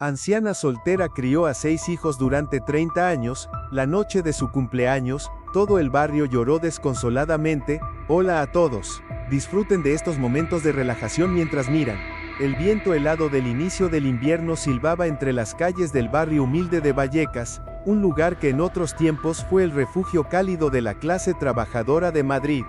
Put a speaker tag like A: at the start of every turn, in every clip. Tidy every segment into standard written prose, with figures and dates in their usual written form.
A: Anciana soltera crió a 6 hijos durante 30 años, la noche de su cumpleaños, todo el barrio lloró desconsoladamente. Hola a todos. Disfruten de estos momentos de relajación mientras miran. El viento helado del inicio del invierno silbaba entre las calles del barrio humilde de Vallecas, un lugar que en otros tiempos fue el refugio cálido de la clase trabajadora de Madrid.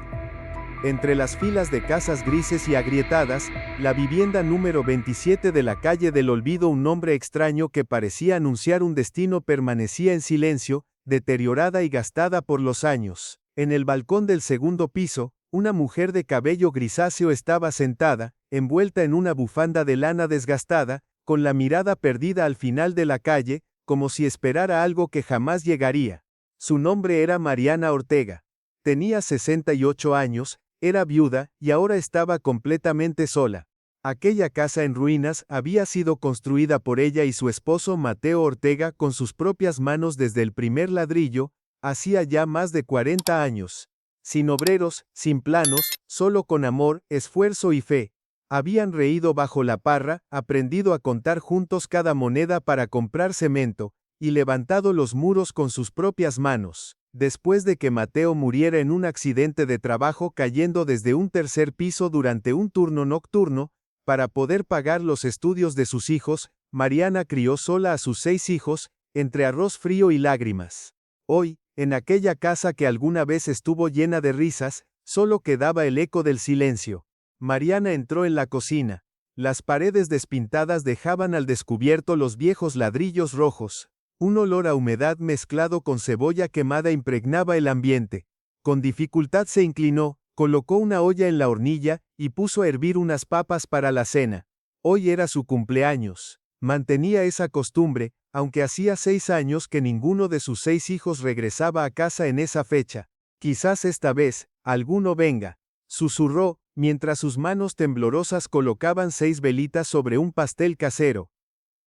A: Entre las filas de casas grises y agrietadas, la vivienda número 27 de la calle del Olvido, un nombre extraño que parecía anunciar un destino, permanecía en silencio, deteriorada y gastada por los años. En el balcón del segundo piso, una mujer de cabello grisáceo estaba sentada, envuelta en una bufanda de lana desgastada, con la mirada perdida al final de la calle, como si esperara algo que jamás llegaría. Su nombre era Mariana Ortega. Tenía 68 años, era viuda, y ahora estaba completamente sola. Aquella casa en ruinas había sido construida por ella y su esposo Mateo Ortega con sus propias manos desde el primer ladrillo, hacía ya más de 40 años. Sin obreros, sin planos, solo con amor, esfuerzo y fe. Habían reído bajo la parra, aprendido a contar juntos cada moneda para comprar cemento, y levantado los muros con sus propias manos. Después de que Mateo muriera en un accidente de trabajo cayendo desde un tercer piso durante un turno nocturno, para poder pagar los estudios de sus hijos, Mariana crió sola a sus 6 hijos, entre arroz frío y lágrimas. Hoy, en aquella casa que alguna vez estuvo llena de risas, solo quedaba el eco del silencio. Mariana entró en la cocina. Las paredes despintadas dejaban al descubierto los viejos ladrillos rojos. Un olor a humedad mezclado con cebolla quemada impregnaba el ambiente. Con dificultad se inclinó, colocó una olla en la hornilla, y puso a hervir unas papas para la cena. Hoy era su cumpleaños. Mantenía esa costumbre, aunque hacía 6 años que ninguno de sus 6 hijos regresaba a casa en esa fecha. Quizás esta vez, alguno venga, susurró, mientras sus manos temblorosas colocaban 6 velitas sobre un pastel casero.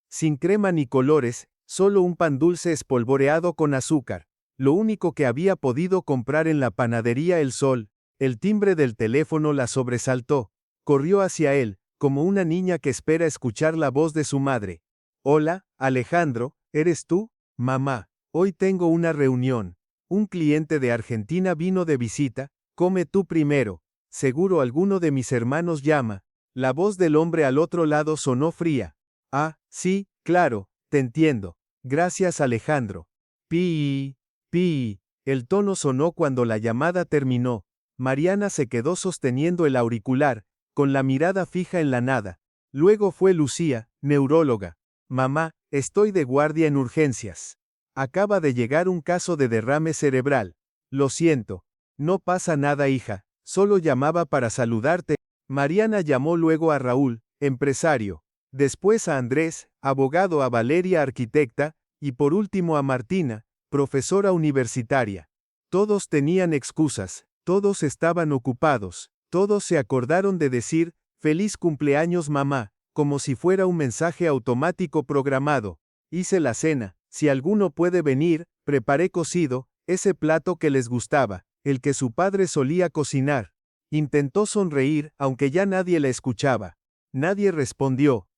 A: Sin crema ni colores, solo un pan dulce espolvoreado con azúcar, lo único que había podido comprar en la panadería El Sol. El timbre del teléfono la sobresaltó. Corrió hacia él, como una niña que espera escuchar la voz de su madre. Hola, Alejandro, ¿eres tú? Mamá, hoy tengo una reunión. Un cliente de Argentina vino de visita, come tú primero. Seguro alguno de mis hermanos llama. La voz del hombre al otro lado sonó fría. Ah, sí, claro, te entiendo. Gracias, Alejandro. Pi, pi. El tono sonó cuando la llamada terminó. Mariana se quedó sosteniendo el auricular, con la mirada fija en la nada. Luego fue Lucía, neuróloga. Mamá, estoy de guardia en urgencias. Acaba de llegar un caso de derrame cerebral. Lo siento. No pasa nada, hija. Solo llamaba para saludarte. Mariana llamó luego a Raúl, empresario. Después a Andrés, abogado, a Valeria, arquitecta, y por último a Martina, profesora universitaria. Todos tenían excusas, todos estaban ocupados, todos se acordaron de decir, «Feliz cumpleaños, mamá», como si fuera un mensaje automático programado. Hice la cena, si alguno puede venir, preparé cocido, ese plato que les gustaba, el que su padre solía cocinar. Intentó sonreír, aunque ya nadie la escuchaba. Nadie respondió.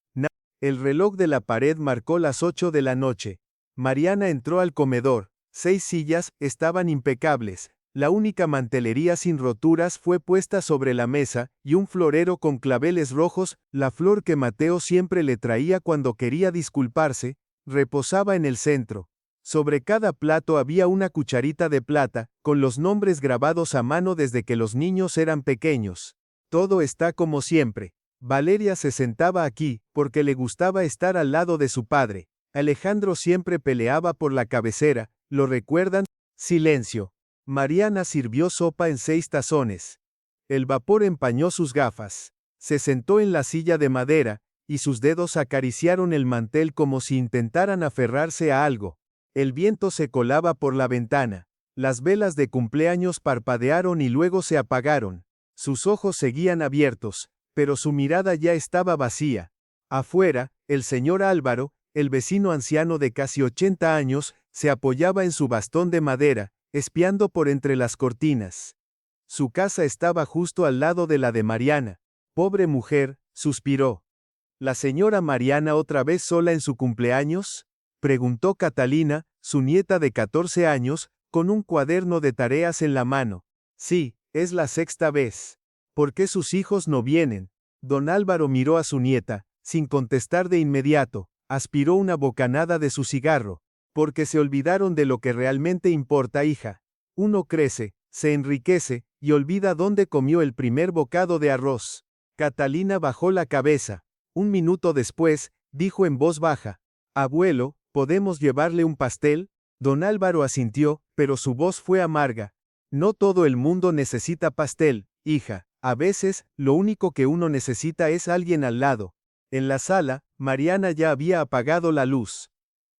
A: El reloj de la pared marcó las 8 de la noche. Mariana entró al comedor. 6 sillas estaban impecables. La única mantelería sin roturas fue puesta sobre la mesa, y un florero con claveles rojos, la flor que Mateo siempre le traía cuando quería disculparse, reposaba en el centro. Sobre cada plato había una cucharita de plata, con los nombres grabados a mano desde que los niños eran pequeños. Todo está como siempre. Valeria se sentaba aquí, porque le gustaba estar al lado de su padre. Alejandro siempre peleaba por la cabecera, ¿lo recuerdan? Silencio. Mariana sirvió sopa en 6 tazones. El vapor empañó sus gafas. Se sentó en la silla de madera, y sus dedos acariciaron el mantel como si intentaran aferrarse a algo. El viento se colaba por la ventana. Las velas de cumpleaños parpadearon y luego se apagaron. Sus ojos seguían abiertos, pero su mirada ya estaba vacía. Afuera, el señor Álvaro, el vecino anciano de casi 80 años, se apoyaba en su bastón de madera, espiando por entre las cortinas. Su casa estaba justo al lado de la de Mariana. Pobre mujer, suspiró. ¿La señora Mariana otra vez sola en su cumpleaños? Preguntó Catalina, su nieta de 14 años, con un cuaderno de tareas en la mano. Sí, es la sexta vez. ¿Por qué sus hijos no vienen? Don Álvaro miró a su nieta, sin contestar de inmediato, aspiró una bocanada de su cigarro. Porque se olvidaron de lo que realmente importa, hija. Uno crece, se enriquece, y olvida dónde comió el primer bocado de arroz. Catalina bajó la cabeza. Un minuto después, dijo en voz baja, «Abuelo, ¿podemos llevarle un pastel?» Don Álvaro asintió, pero su voz fue amarga. «No todo el mundo necesita pastel, hija. A veces, lo único que uno necesita es alguien al lado». En la sala, Mariana ya había apagado la luz.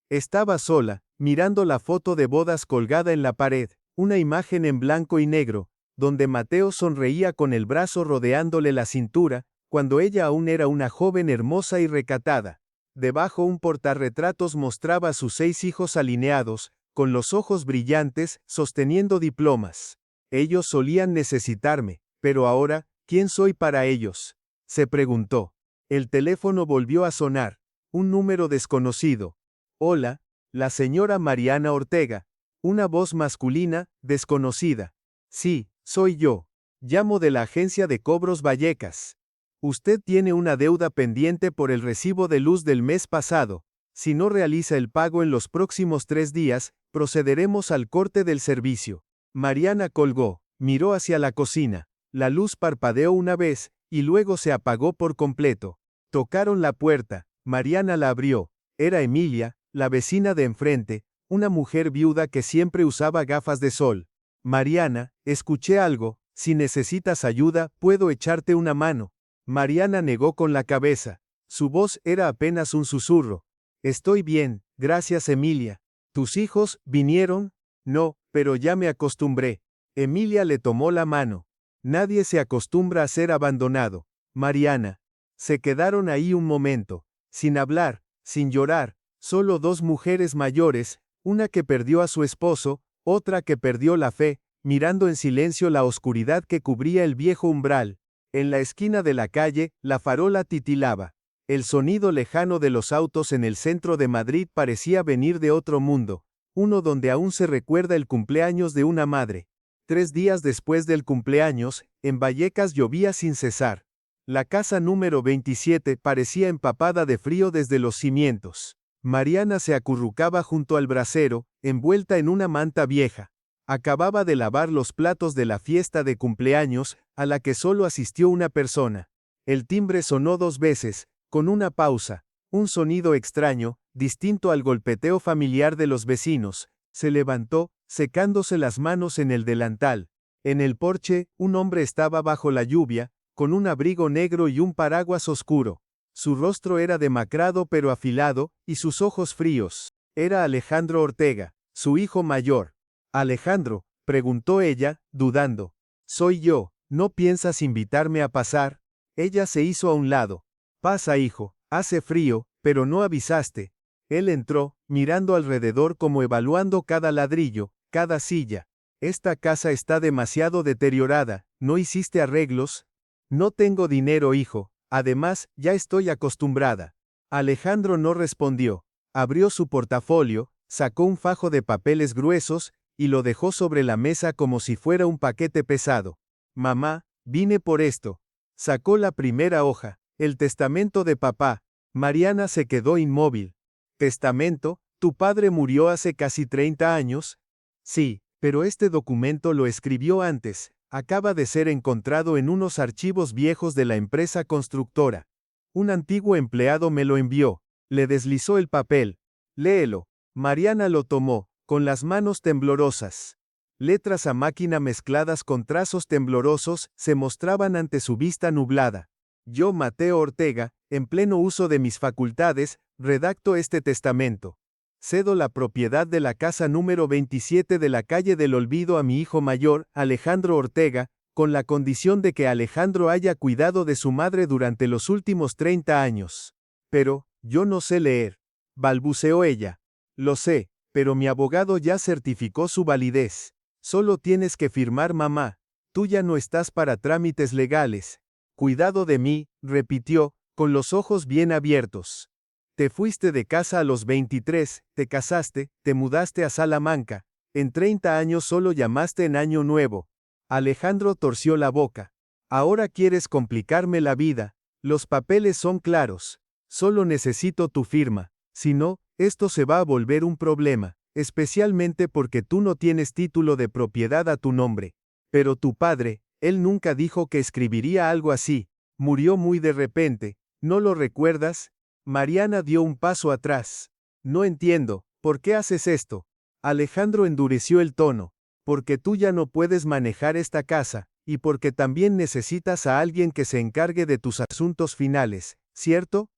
A: Estaba sola, mirando la foto de bodas colgada en la pared, una imagen en blanco y negro, donde Mateo sonreía con el brazo rodeándole la cintura, cuando ella aún era una joven hermosa y recatada. Debajo un portarretratos mostraba a sus 6 hijos alineados, con los ojos brillantes, sosteniendo diplomas. Ellos solían necesitarme, pero ahora, ¿quién soy para ellos?, se preguntó. El teléfono volvió a sonar. Un número desconocido. Hola, la señora Mariana Ortega. Una voz masculina, desconocida. Sí, soy yo. Llamo de la agencia de cobros Vallecas. Usted tiene una deuda pendiente por el recibo de luz del mes pasado. Si no realiza el pago en los próximos 3 días, procederemos al corte del servicio. Mariana colgó, miró hacia la cocina. La luz parpadeó una vez, y luego se apagó por completo. Tocaron la puerta. Mariana la abrió. Era Emilia, la vecina de enfrente, una mujer viuda que siempre usaba gafas de sol. Mariana, escuché algo, si necesitas ayuda, puedo echarte una mano. Mariana negó con la cabeza. Su voz era apenas un susurro. Estoy bien, gracias Emilia. ¿Tus hijos vinieron? No, pero ya me acostumbré. Emilia le tomó la mano. Nadie se acostumbra a ser abandonado. Mariana. Se quedaron ahí un momento, sin hablar, sin llorar, solo 2 mujeres mayores, una que perdió a su esposo, otra que perdió la fe, mirando en silencio la oscuridad que cubría el viejo umbral. En la esquina de la calle, la farola titilaba. El sonido lejano de los autos en el centro de Madrid parecía venir de otro mundo, uno donde aún se recuerda el cumpleaños de una madre. 3 días después del cumpleaños, en Vallecas llovía sin cesar. La casa número 27 parecía empapada de frío desde los cimientos. Mariana se acurrucaba junto al brasero, envuelta en una manta vieja. Acababa de lavar los platos de la fiesta de cumpleaños, a la que solo asistió una persona. El timbre sonó 2 veces, con una pausa, un sonido extraño, distinto al golpeteo familiar de los vecinos. Se levantó, secándose las manos en el delantal. En el porche, un hombre estaba bajo la lluvia, con un abrigo negro y un paraguas oscuro. Su rostro era demacrado pero afilado, y sus ojos fríos. Era Alejandro Ortega, su hijo mayor. «Alejandro», preguntó ella, dudando. «Soy yo, ¿no piensas invitarme a pasar?» Ella se hizo a un lado. «Pasa, hijo, hace frío, pero no avisaste». Él entró, mirando alrededor como evaluando cada ladrillo, cada silla. «Esta casa está demasiado deteriorada, ¿no hiciste arreglos?» «No tengo dinero, hijo, además, ya estoy acostumbrada». Alejandro no respondió. Abrió su portafolio, sacó un fajo de papeles gruesos, y lo dejó sobre la mesa como si fuera un paquete pesado. «Mamá, vine por esto». Sacó la primera hoja, el testamento de papá. Mariana se quedó inmóvil. «¿Testamento? ¿Tu padre murió hace casi 30 años?» «Sí, pero este documento lo escribió antes. Acaba de ser encontrado en unos archivos viejos de la empresa constructora. Un antiguo empleado me lo envió». Le deslizó el papel. «Léelo». Mariana lo tomó, con las manos temblorosas. Letras a máquina mezcladas con trazos temblorosos se mostraban ante su vista nublada. «Yo, Mateo Ortega, en pleno uso de mis facultades, redacto este testamento. Cedo la propiedad de la casa número 27 de la calle del Olvido a mi hijo mayor, Alejandro Ortega, con la condición de que Alejandro haya cuidado de su madre durante los últimos 30 años. Pero, yo no sé leer», balbuceó ella. «Lo sé, pero mi abogado ya certificó su validez. Solo tienes que firmar, mamá. Tú ya no estás para trámites legales». «Cuidado de mí», repitió, con los ojos bien abiertos. Te fuiste de casa a los 23, te casaste, te mudaste a Salamanca. En 30 años solo llamaste en Año Nuevo. Alejandro torció la boca. Ahora quieres complicarme la vida. Los papeles son claros. Solo necesito tu firma. Si no, esto se va a volver un problema, especialmente porque tú no tienes título de propiedad a tu nombre. Pero tu padre, él nunca dijo que escribiría algo así. Murió muy de repente. ¿No lo recuerdas? Mariana dio un paso atrás. No entiendo, ¿por qué haces esto? Alejandro endureció el tono. Porque tú ya no puedes manejar esta casa, y porque también necesitas a alguien que se encargue de tus asuntos finales, ¿cierto?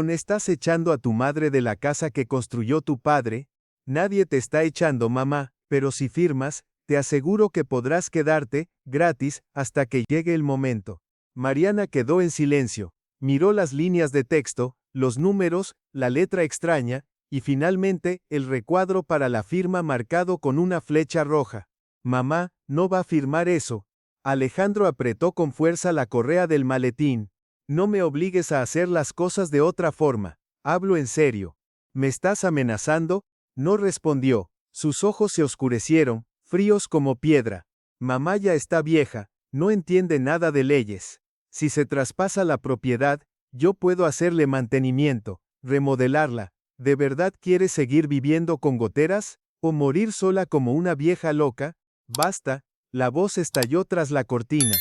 A: ¿Estás echando a tu madre de la casa que construyó tu padre? Nadie te está echando, mamá, pero si firmas, te aseguro que podrás quedarte, gratis, hasta que llegue el momento. Mariana quedó en silencio. Miró las líneas de texto, los números, la letra extraña, y finalmente, el recuadro para la firma marcado con una flecha roja. Mamá, no va a firmar eso. Alejandro apretó con fuerza la correa del maletín. No me obligues a hacer las cosas de otra forma. Hablo en serio. ¿Me estás amenazando? No respondió. Sus ojos se oscurecieron, fríos como piedra. Mamá ya está vieja, no entiende nada de leyes. Si se traspasa la propiedad, yo puedo hacerle mantenimiento, remodelarla. ¿De verdad quieres seguir viviendo con goteras? ¿O morir sola como una vieja loca? Basta. La voz estalló tras la cortina.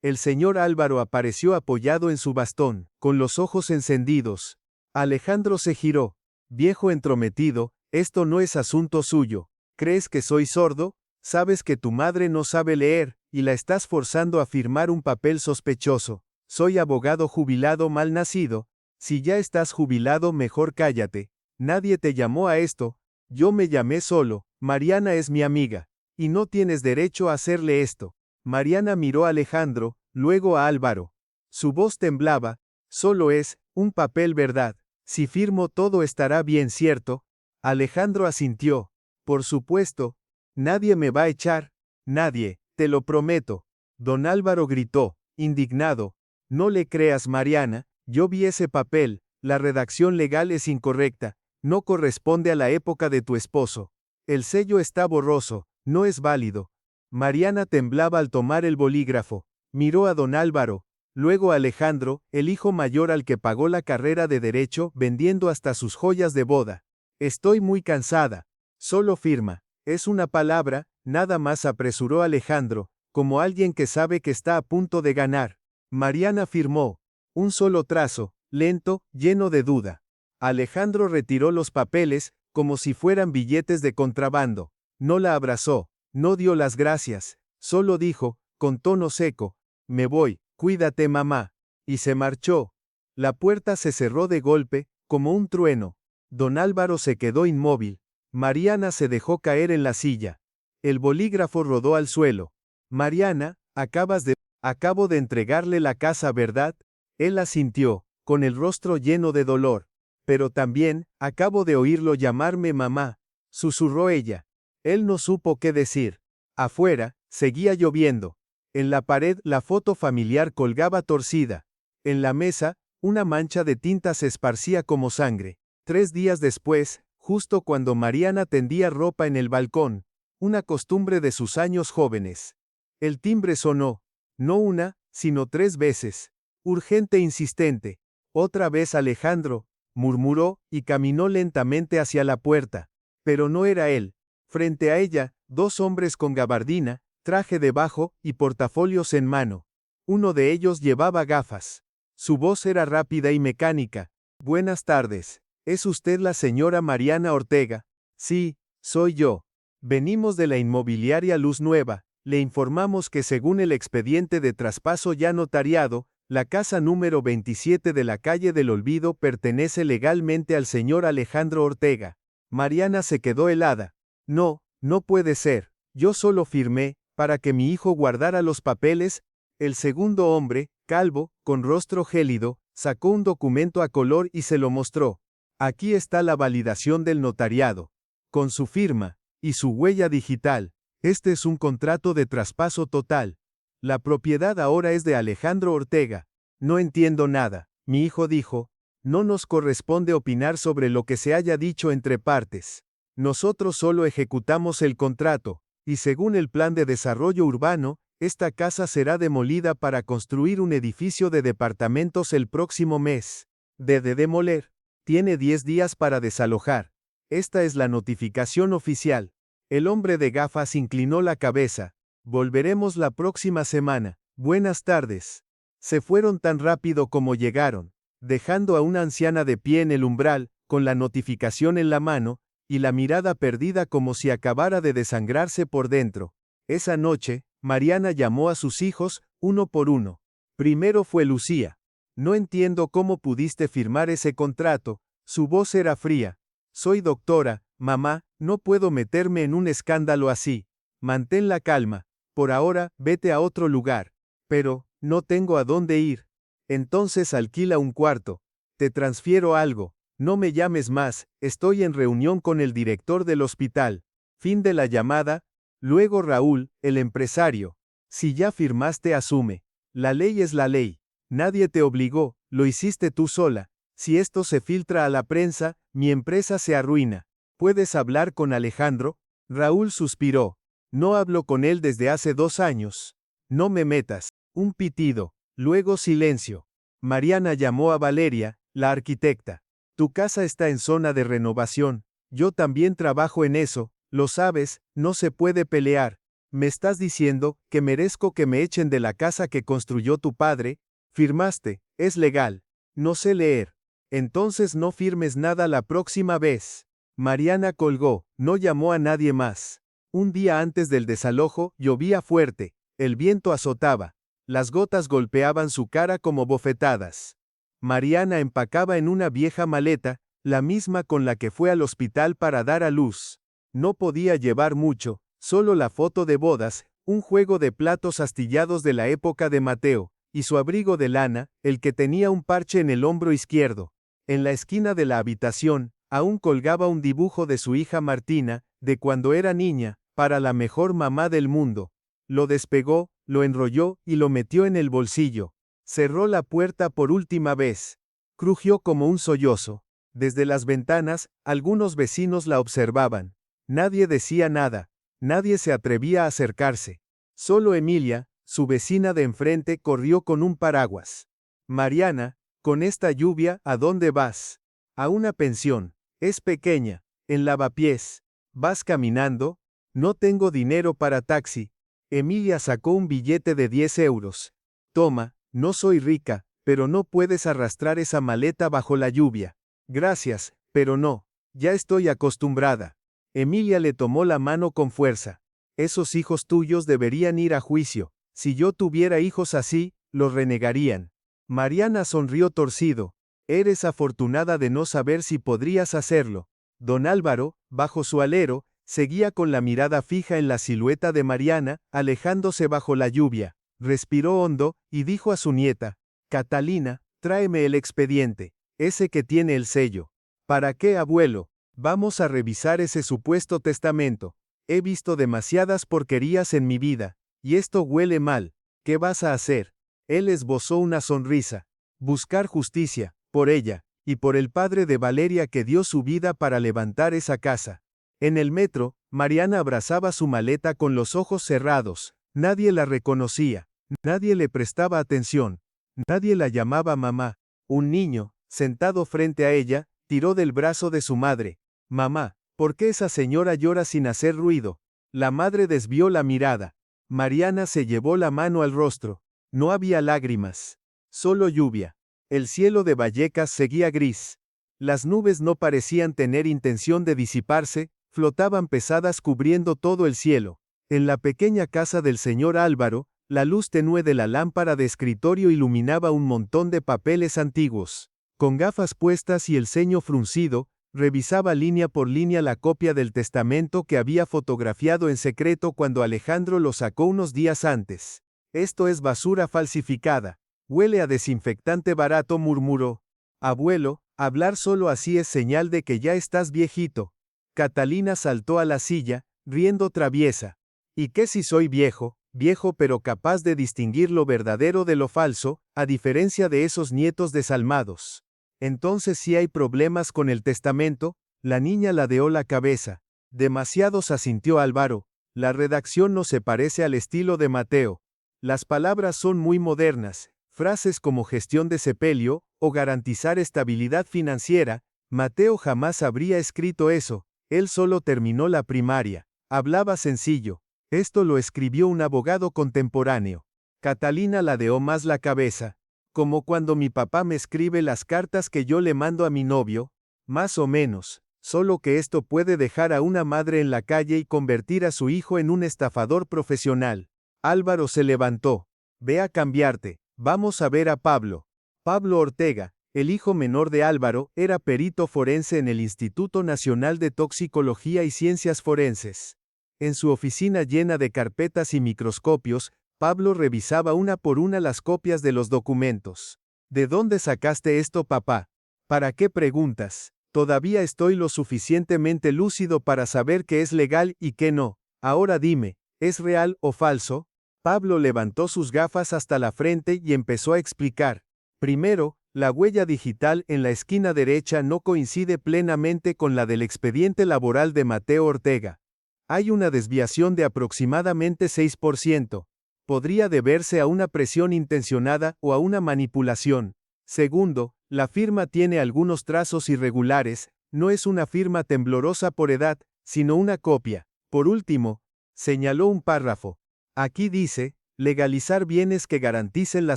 A: El señor Álvaro apareció apoyado en su bastón, con los ojos encendidos. Alejandro se giró. Viejo entrometido, esto no es asunto suyo. ¿Crees que soy sordo? Sabes que tu madre no sabe leer, y la estás forzando a firmar un papel sospechoso. Soy abogado jubilado mal nacido. Si ya estás jubilado, mejor cállate. Nadie te llamó a esto. Yo me llamé solo. Mariana es mi amiga. Y no tienes derecho a hacerle esto. Mariana miró a Alejandro, luego a Álvaro. Su voz temblaba. Solo es un papel, ¿verdad? Si firmo todo estará bien, ¿cierto? Alejandro asintió. Por supuesto. Nadie me va a echar. Nadie, te lo prometo. Don Álvaro gritó, indignado. No le creas, Mariana, yo vi ese papel, la redacción legal es incorrecta, no corresponde a la época de tu esposo. El sello está borroso, no es válido. Mariana temblaba al tomar el bolígrafo. Miró a don Álvaro, luego a Alejandro, el hijo mayor al que pagó la carrera de Derecho vendiendo hasta sus joyas de boda. Estoy muy cansada. Solo firma. Es una palabra, nada más, apresuró Alejandro, como alguien que sabe que está a punto de ganar. Mariana firmó. Un solo trazo, lento, lleno de duda. Alejandro retiró los papeles, como si fueran billetes de contrabando. No la abrazó, no dio las gracias, solo dijo, con tono seco, me voy, cuídate, mamá. Y se marchó. La puerta se cerró de golpe, como un trueno. Don Álvaro se quedó inmóvil. Mariana se dejó caer en la silla. El bolígrafo rodó al suelo. Mariana, acabo de entregarle la casa, ¿verdad? Él asintió, con el rostro lleno de dolor. Pero también, acabo de oírlo llamarme mamá, susurró ella. Él no supo qué decir. Afuera, seguía lloviendo. En la pared, la foto familiar colgaba torcida. En la mesa, una mancha de tinta se esparcía como sangre. 3 días después, justo cuando Mariana tendía ropa en el balcón, una costumbre de sus años jóvenes. El timbre sonó, no una, sino 3 veces. Urgente e insistente. Otra vez, Alejandro, murmuró, y caminó lentamente hacia la puerta. Pero no era él. Frente a ella, 2 hombres con gabardina, traje debajo, y portafolios en mano. Uno de ellos llevaba gafas. Su voz era rápida y mecánica. Buenas tardes. ¿Es usted la señora Mariana Ortega? Sí, soy yo. Venimos de la inmobiliaria Luz Nueva. Le informamos que según el expediente de traspaso ya notariado, la casa número 27 de la calle del Olvido pertenece legalmente al señor Alejandro Ortega. Mariana se quedó helada. No, no puede ser. Yo solo firmé, para que mi hijo guardara los papeles. El segundo hombre, calvo, con rostro gélido, sacó un documento a color y se lo mostró. Aquí está la validación del notariado. Con su firma, y su huella digital. Este es un contrato de traspaso total. La propiedad ahora es de Alejandro Ortega. No entiendo nada. Mi hijo dijo, no nos corresponde opinar sobre lo que se haya dicho entre partes. Nosotros solo ejecutamos el contrato, y según el plan de desarrollo urbano, esta casa será demolida para construir un edificio de departamentos el próximo mes. De demoler. Tiene 10 días para desalojar. Esta es la notificación oficial. El hombre de gafas inclinó la cabeza. Volveremos la próxima semana. Buenas tardes. Se fueron tan rápido como llegaron, dejando a una anciana de pie en el umbral, con la notificación en la mano, y la mirada perdida como si acabara de desangrarse por dentro. Esa noche, Mariana llamó a sus hijos, uno por uno. Primero fue Lucía. No entiendo cómo pudiste firmar ese contrato. Su voz era fría. Soy doctora, mamá, no puedo meterme en un escándalo así. Mantén la calma. Por ahora, vete a otro lugar. Pero, no tengo a dónde ir. Entonces alquila un cuarto. Te transfiero algo. No me llames más, estoy en reunión con el director del hospital. Fin de la llamada. Luego Raúl, el empresario. Si ya firmaste, asume. La ley es la ley. Nadie te obligó, lo hiciste tú sola. Si esto se filtra a la prensa, mi empresa se arruina. ¿Puedes hablar con Alejandro? Raúl suspiró. No hablo con él desde hace 2 años. No me metas. Un pitido. Luego silencio. Mariana llamó a Valeria, la arquitecta. Tu casa está en zona de renovación. Yo también trabajo en eso, lo sabes, no se puede pelear. ¿Me estás diciendo que merezco que me echen de la casa que construyó tu padre? Firmaste, es legal. No sé leer. Entonces no firmes nada la próxima vez. Mariana colgó, no llamó a nadie más. Un día antes del desalojo, llovía fuerte, el viento azotaba. Las gotas golpeaban su cara como bofetadas. Mariana empacaba en una vieja maleta, la misma con la que fue al hospital para dar a luz. No podía llevar mucho, solo la foto de bodas, un juego de platos astillados de la época de Mateo, y su abrigo de lana, el que tenía un parche en el hombro izquierdo. En la esquina de la habitación, aún colgaba un dibujo de su hija Martina, de cuando era niña, para la mejor mamá del mundo. Lo despegó, lo enrolló y lo metió en el bolsillo. Cerró la puerta por última vez. Crujió como un sollozo. Desde las ventanas, algunos vecinos la observaban. Nadie decía nada. Nadie se atrevía a acercarse. Solo Emilia, su vecina de enfrente, corrió con un paraguas. Mariana, con esta lluvia, ¿a dónde vas? A una pensión. Es pequeña. En Lavapiés. ¿Vas caminando? No tengo dinero para taxi. Emilia sacó un billete de 10 euros. Toma, no soy rica, pero no puedes arrastrar esa maleta bajo la lluvia. Gracias, pero no. Ya estoy acostumbrada. Emilia le tomó la mano con fuerza. Esos hijos tuyos deberían ir a juicio. Si yo tuviera hijos así, los renegarían. Mariana sonrió torcido. Eres afortunada de no saber si podrías hacerlo. Don Álvaro, bajo su alero, seguía con la mirada fija en la silueta de Mariana, alejándose bajo la lluvia. Respiró hondo, y dijo a su nieta, Catalina, tráeme el expediente, ese que tiene el sello. ¿Para qué, abuelo? Vamos a revisar ese supuesto testamento. He visto demasiadas porquerías en mi vida, y esto huele mal. ¿Qué vas a hacer? Él esbozó una sonrisa. Buscar justicia, por ella, y por el padre de Valeria que dio su vida para levantar esa casa. En el metro, Mariana abrazaba su maleta con los ojos cerrados. Nadie la reconocía. Nadie le prestaba atención. Nadie la llamaba mamá. Un niño, sentado frente a ella, tiró del brazo de su madre. Mamá, ¿por qué esa señora llora sin hacer ruido? La madre desvió la mirada. Mariana se llevó la mano al rostro. No había lágrimas. Solo lluvia. El cielo de Vallecas seguía gris. Las nubes no parecían tener intención de disiparse, flotaban pesadas cubriendo todo el cielo. En la pequeña casa del señor Álvaro, la luz tenue de la lámpara de escritorio iluminaba un montón de papeles antiguos. Con gafas puestas y el ceño fruncido, revisaba línea por línea la copia del testamento que había fotografiado en secreto cuando Alejandro lo sacó unos días antes. Esto es basura falsificada. Huele a desinfectante barato, murmuró. Abuelo, hablar solo así es señal de que ya estás viejito. Catalina saltó a la silla, riendo traviesa. ¿Y qué si soy viejo? viejo pero capaz de distinguir lo verdadero de lo falso, a diferencia de esos nietos desalmados. Entonces sí hay problemas con el testamento. La niña ladeó la cabeza. Demasiados, asintió Álvaro. La redacción no se parece al estilo de Mateo. Las palabras son muy modernas. Frases como gestión de sepelio o garantizar estabilidad financiera. Mateo jamás habría escrito eso. Él solo terminó la primaria. Hablaba sencillo. Esto lo escribió un abogado contemporáneo. Catalina ladeó más la cabeza. Como cuando mi papá me escribe las cartas que yo le mando a mi novio. Más o menos. Solo que esto puede dejar a una madre en la calle y convertir a su hijo en un estafador profesional. Álvaro se levantó. Ve a cambiarte. Vamos a ver a Pablo. Pablo Ortega, el hijo menor de Álvaro, era perito forense en el Instituto Nacional de Toxicología y Ciencias Forenses. En su oficina llena de carpetas y microscopios, Pablo revisaba una por una las copias de los documentos. ¿De dónde sacaste esto, papá? ¿Para qué preguntas? Todavía estoy lo suficientemente lúcido para saber qué es legal y qué no. Ahora dime, ¿es real o falso? Pablo levantó sus gafas hasta la frente y empezó a explicar. Primero, la huella digital en la esquina derecha no coincide plenamente con la del expediente laboral de Mateo Ortega. Hay una desviación de aproximadamente 6%. Podría deberse a una presión intencionada o a una manipulación. Segundo, la firma tiene algunos trazos irregulares, no es una firma temblorosa por edad, sino una copia. Por último, señaló un párrafo. Aquí dice, legalizar bienes que garanticen la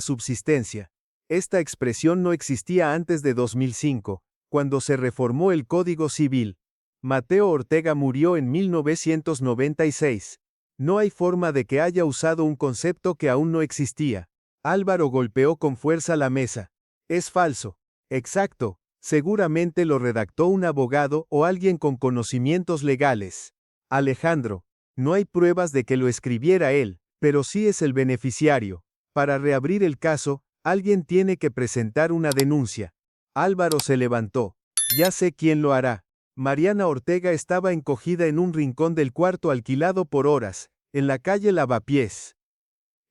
A: subsistencia. Esta expresión no existía antes de 2005, cuando se reformó el Código Civil. Mateo Ortega murió en 1996. No hay forma de que haya usado un concepto que aún no existía. Álvaro golpeó con fuerza la mesa. Es falso. Exacto. Seguramente lo redactó un abogado o alguien con conocimientos legales. Alejandro. No hay pruebas de que lo escribiera él, pero sí es el beneficiario. Para reabrir el caso, alguien tiene que presentar una denuncia. Álvaro se levantó. Ya sé quién lo hará. Mariana Ortega estaba encogida en un rincón del cuarto alquilado por horas, en la calle Lavapiés.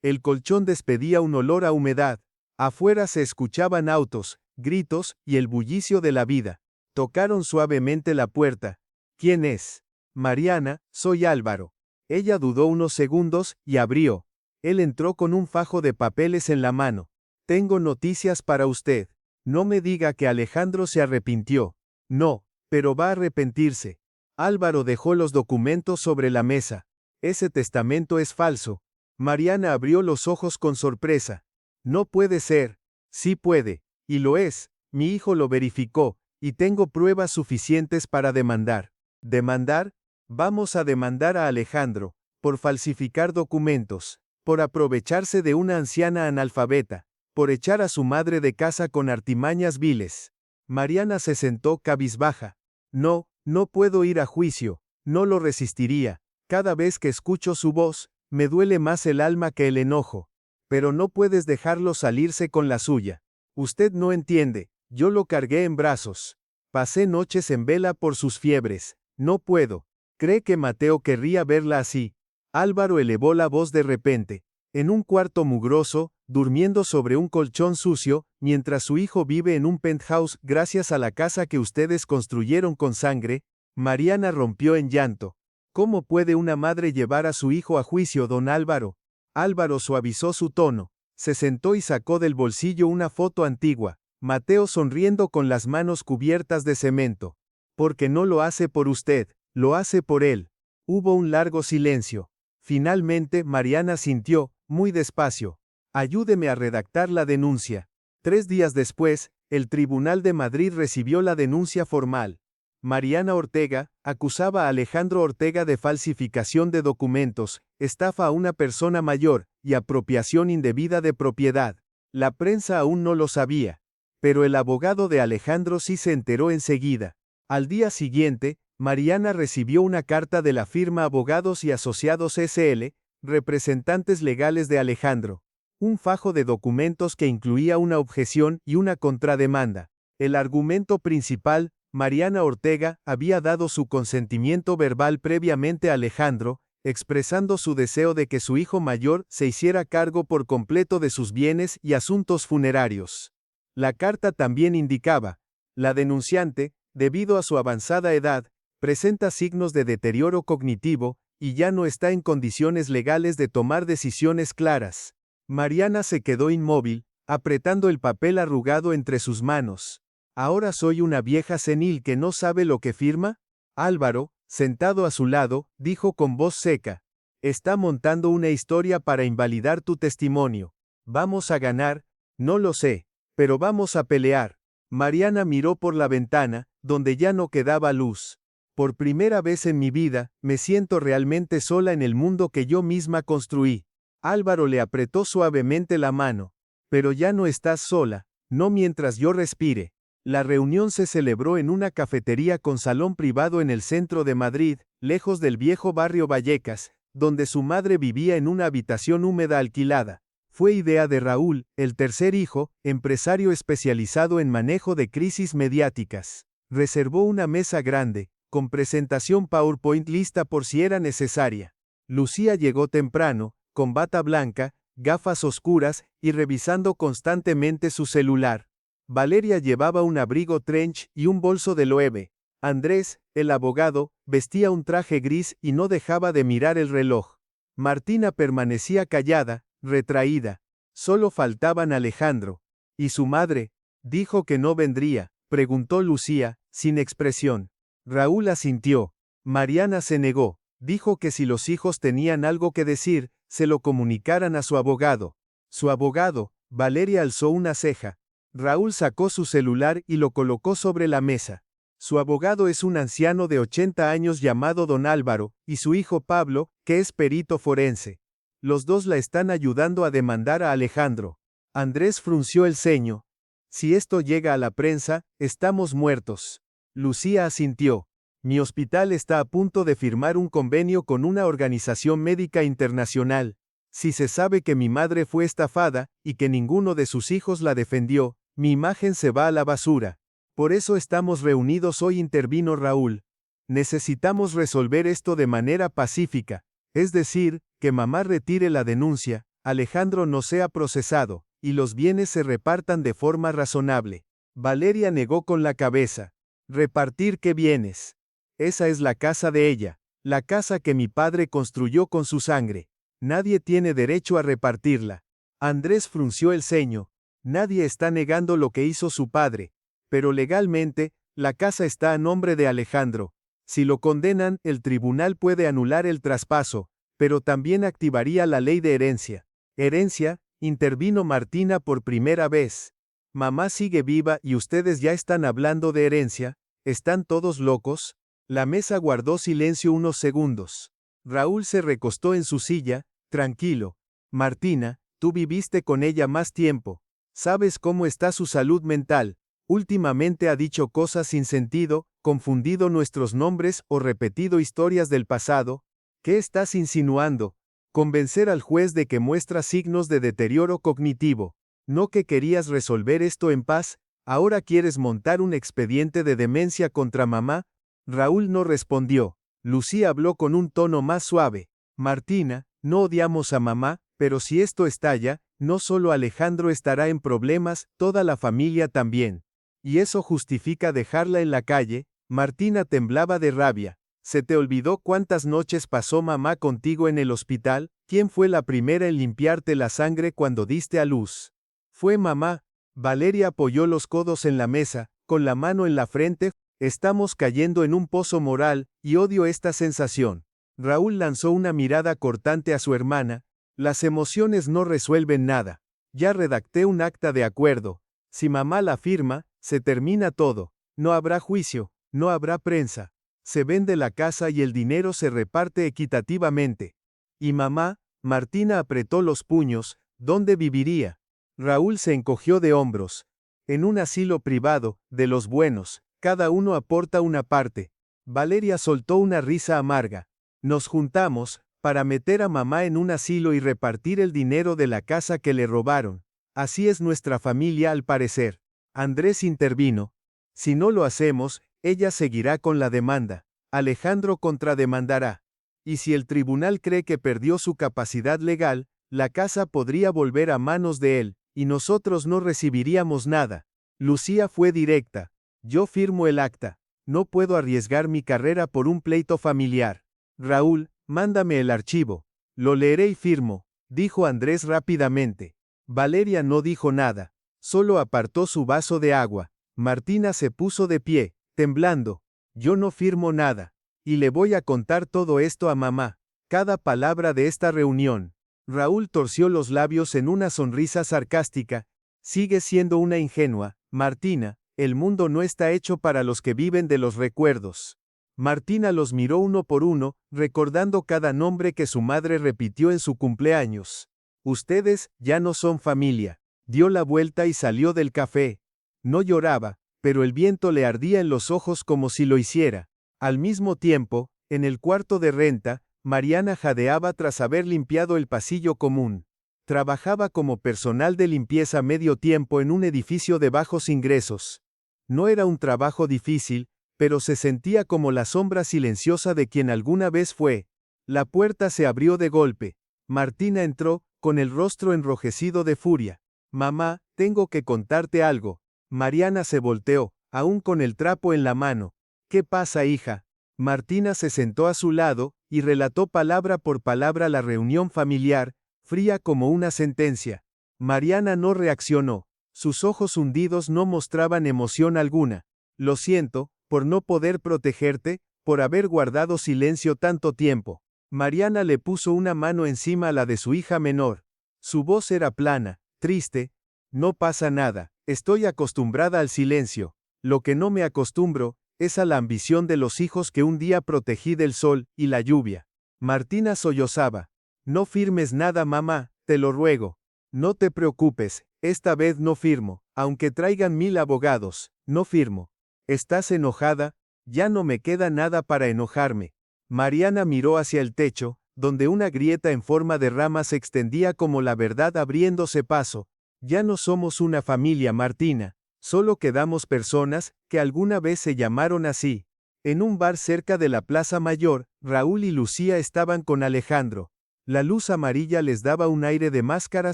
A: El colchón despedía un olor a humedad. Afuera se escuchaban autos, gritos y el bullicio de la vida. Tocaron suavemente la puerta. ¿Quién es? Mariana, soy Álvaro. Ella dudó unos segundos y abrió. Él entró con un fajo de papeles en la mano. Tengo noticias para usted. No me diga que Alejandro se arrepintió. No, pero va a arrepentirse. Álvaro dejó los documentos sobre la mesa. Ese testamento es falso. Mariana abrió los ojos con sorpresa. No puede ser. Sí puede, y lo es. Mi hijo lo verificó, y tengo pruebas suficientes para demandar. ¿Demandar? Vamos a demandar a Alejandro, por falsificar documentos, por aprovecharse de una anciana analfabeta, por echar a su madre de casa con artimañas viles. Mariana se sentó cabizbaja. No, no puedo ir a juicio, no lo resistiría. Cada vez que escucho su voz, me duele más el alma que el enojo. Pero no puedes dejarlo salirse con la suya. Usted no entiende, yo lo cargué en brazos. Pasé noches en vela por sus fiebres. No puedo. ¿Cree que Mateo querría verla así? Álvaro elevó la voz de repente. En un cuarto mugroso, durmiendo sobre un colchón sucio, mientras su hijo vive en un penthouse gracias a la casa que ustedes construyeron con sangre. Mariana rompió en llanto. ¿Cómo puede una madre llevar a su hijo a juicio, don Álvaro? Álvaro suavizó su tono. Se sentó y sacó del bolsillo una foto antigua. Mateo sonriendo con las manos cubiertas de cemento. Porque no lo hace por usted, lo hace por él. Hubo un largo silencio. Finalmente, Mariana sintió, muy despacio. Ayúdeme a redactar la denuncia. 3 días después, el Tribunal de Madrid recibió la denuncia formal. Mariana Ortega acusaba a Alejandro Ortega de falsificación de documentos, estafa a una persona mayor y apropiación indebida de propiedad. La prensa aún no lo sabía, pero el abogado de Alejandro sí se enteró enseguida. Al día siguiente, Mariana recibió una carta de la firma Abogados y Asociados S.L., representantes legales de Alejandro. Un fajo de documentos que incluía una objeción y una contrademanda. El argumento principal: Mariana Ortega había dado su consentimiento verbal previamente a Alejandro, expresando su deseo de que su hijo mayor se hiciera cargo por completo de sus bienes y asuntos funerarios. La carta también indicaba: la denunciante, debido a su avanzada edad, presenta signos de deterioro cognitivo, y ya no está en condiciones legales de tomar decisiones claras. Mariana se quedó inmóvil, apretando el papel arrugado entre sus manos. ¿Ahora soy una vieja senil que no sabe lo que firma? Álvaro, sentado a su lado, dijo con voz seca: está montando una historia para invalidar tu testimonio. ¿Vamos a ganar? No lo sé, pero vamos a pelear. Mariana miró por la ventana, donde ya no quedaba luz. Por primera vez en mi vida, me siento realmente sola en el mundo que yo misma construí. Álvaro le apretó suavemente la mano. Pero ya no estás sola, no mientras yo respire. La reunión se celebró en una cafetería con salón privado en el centro de Madrid, lejos del viejo barrio Vallecas, donde su madre vivía en una habitación húmeda alquilada. Fue idea de Raúl, el tercer hijo, empresario especializado en manejo de crisis mediáticas. Reservó una mesa grande, con presentación PowerPoint lista por si era necesaria. Lucía llegó temprano, con bata blanca, gafas oscuras, y revisando constantemente su celular. Valeria llevaba un abrigo trench y un bolso de Loewe. Andrés, el abogado, vestía un traje gris y no dejaba de mirar el reloj. Martina permanecía callada, retraída. Solo faltaban Alejandro. ¿Y su madre? Dijo que no vendría, preguntó Lucía, sin expresión. Raúl asintió. Mariana se negó. Dijo que si los hijos tenían algo que decir, se lo comunicaran a su abogado. Su abogado. Valeria alzó una ceja. Raúl sacó su celular y lo colocó sobre la mesa. Su abogado es un anciano de 80 años llamado Don Álvaro, y su hijo Pablo, que es perito forense. Los dos la están ayudando a demandar a Alejandro. Andrés frunció el ceño. Si esto llega a la prensa, estamos muertos. Lucía asintió. Mi hospital está a punto de firmar un convenio con una organización médica internacional. Si se sabe que mi madre fue estafada, y que ninguno de sus hijos la defendió, mi imagen se va a la basura. Por eso estamos reunidos hoy, intervino Raúl. Necesitamos resolver esto de manera pacífica, es decir, que mamá retire la denuncia, Alejandro no sea procesado, y los bienes se repartan de forma razonable. Valeria negó con la cabeza. ¿Repartir qué bienes? Esa es la casa de ella, la casa que mi padre construyó con su sangre. Nadie tiene derecho a repartirla. Andrés frunció el ceño. Nadie está negando lo que hizo su padre. Pero legalmente, la casa está a nombre de Alejandro. Si lo condenan, el tribunal puede anular el traspaso, pero también activaría la ley de herencia. ¿Herencia? Intervino Martina por primera vez. Mamá sigue viva y ustedes ya están hablando de herencia. ¿Están todos locos? La mesa guardó silencio unos segundos. Raúl se recostó en su silla, tranquilo. Martina, tú viviste con ella más tiempo. ¿Sabes cómo está su salud mental? Últimamente ha dicho cosas sin sentido, confundido nuestros nombres o repetido historias del pasado. ¿Qué estás insinuando? Convencer al juez de que muestra signos de deterioro cognitivo. ¿No que querías resolver esto en paz? ¿Ahora quieres montar un expediente de demencia contra mamá? Raúl no respondió. Lucía habló con un tono más suave. Martina, no odiamos a mamá, pero si esto estalla, no solo Alejandro estará en problemas, toda la familia también. ¿Y eso justifica dejarla en la calle? Martina temblaba de rabia. ¿Se te olvidó cuántas noches pasó mamá contigo en el hospital? ¿Quién fue la primera en limpiarte la sangre cuando diste a luz? Fue mamá. Valeria apoyó los codos en la mesa, con la mano en la frente. Estamos cayendo en un pozo moral, y odio esta sensación. Raúl lanzó una mirada cortante a su hermana. Las emociones no resuelven nada. Ya redacté un acta de acuerdo. Si mamá la firma, se termina todo. No habrá juicio, no habrá prensa. Se vende la casa y el dinero se reparte equitativamente. Y mamá, Martina apretó los puños, ¿dónde viviría? Raúl se encogió de hombros. En un asilo privado, de los buenos. Cada uno aporta una parte. Valeria soltó una risa amarga. Nos juntamos, para meter a mamá en un asilo y repartir el dinero de la casa que le robaron. Así es nuestra familia al parecer. Andrés intervino. Si no lo hacemos, ella seguirá con la demanda. Alejandro contrademandará. Y si el tribunal cree que perdió su capacidad legal, la casa podría volver a manos de él, y nosotros no recibiríamos nada. Lucía fue directa. Yo firmo el acta. No puedo arriesgar mi carrera por un pleito familiar. Raúl, mándame el archivo. Lo leeré y firmo, dijo Andrés rápidamente. Valeria no dijo nada. Solo apartó su vaso de agua. Martina se puso de pie, temblando. Yo no firmo nada. Y le voy a contar todo esto a mamá. Cada palabra de esta reunión. Raúl torció los labios en una sonrisa sarcástica. Sigue siendo una ingenua, Martina, el mundo no está hecho para los que viven de los recuerdos. Martina los miró uno por uno, recordando cada nombre que su madre repitió en su cumpleaños. Ustedes ya no son familia. Dio la vuelta y salió del café. No lloraba, pero el viento le ardía en los ojos como si lo hiciera. Al mismo tiempo, en el cuarto de renta, Mariana jadeaba tras haber limpiado el pasillo común. Trabajaba como personal de limpieza medio tiempo en un edificio de bajos ingresos. No era un trabajo difícil, pero se sentía como la sombra silenciosa de quien alguna vez fue. La puerta se abrió de golpe. Martina entró, con el rostro enrojecido de furia. Mamá, tengo que contarte algo. Mariana se volteó, aún con el trapo en la mano. ¿Qué pasa, hija? Martina se sentó a su lado, y relató palabra por palabra la reunión familiar, fría como una sentencia. Mariana no reaccionó. Sus ojos hundidos no mostraban emoción alguna. Lo siento, por no poder protegerte, por haber guardado silencio tanto tiempo. Mariana le puso una mano encima a la de su hija menor. Su voz era plana, triste. No pasa nada, estoy acostumbrada al silencio. Lo que no me acostumbro, es a la ambición de los hijos que un día protegí del sol y la lluvia. Martina sollozaba. No firmes nada, mamá, te lo ruego. No te preocupes, esta vez no firmo, aunque traigan 1000 abogados, no firmo. ¿Estás enojada? Ya no me queda nada para enojarme. Mariana miró hacia el techo, donde una grieta en forma de rama se extendía como la verdad abriéndose paso. Ya no somos una familia, Martina. Solo quedamos personas, que alguna vez se llamaron así. En un bar cerca de la Plaza Mayor, Raúl y Lucía estaban con Alejandro. La luz amarilla les daba un aire de máscara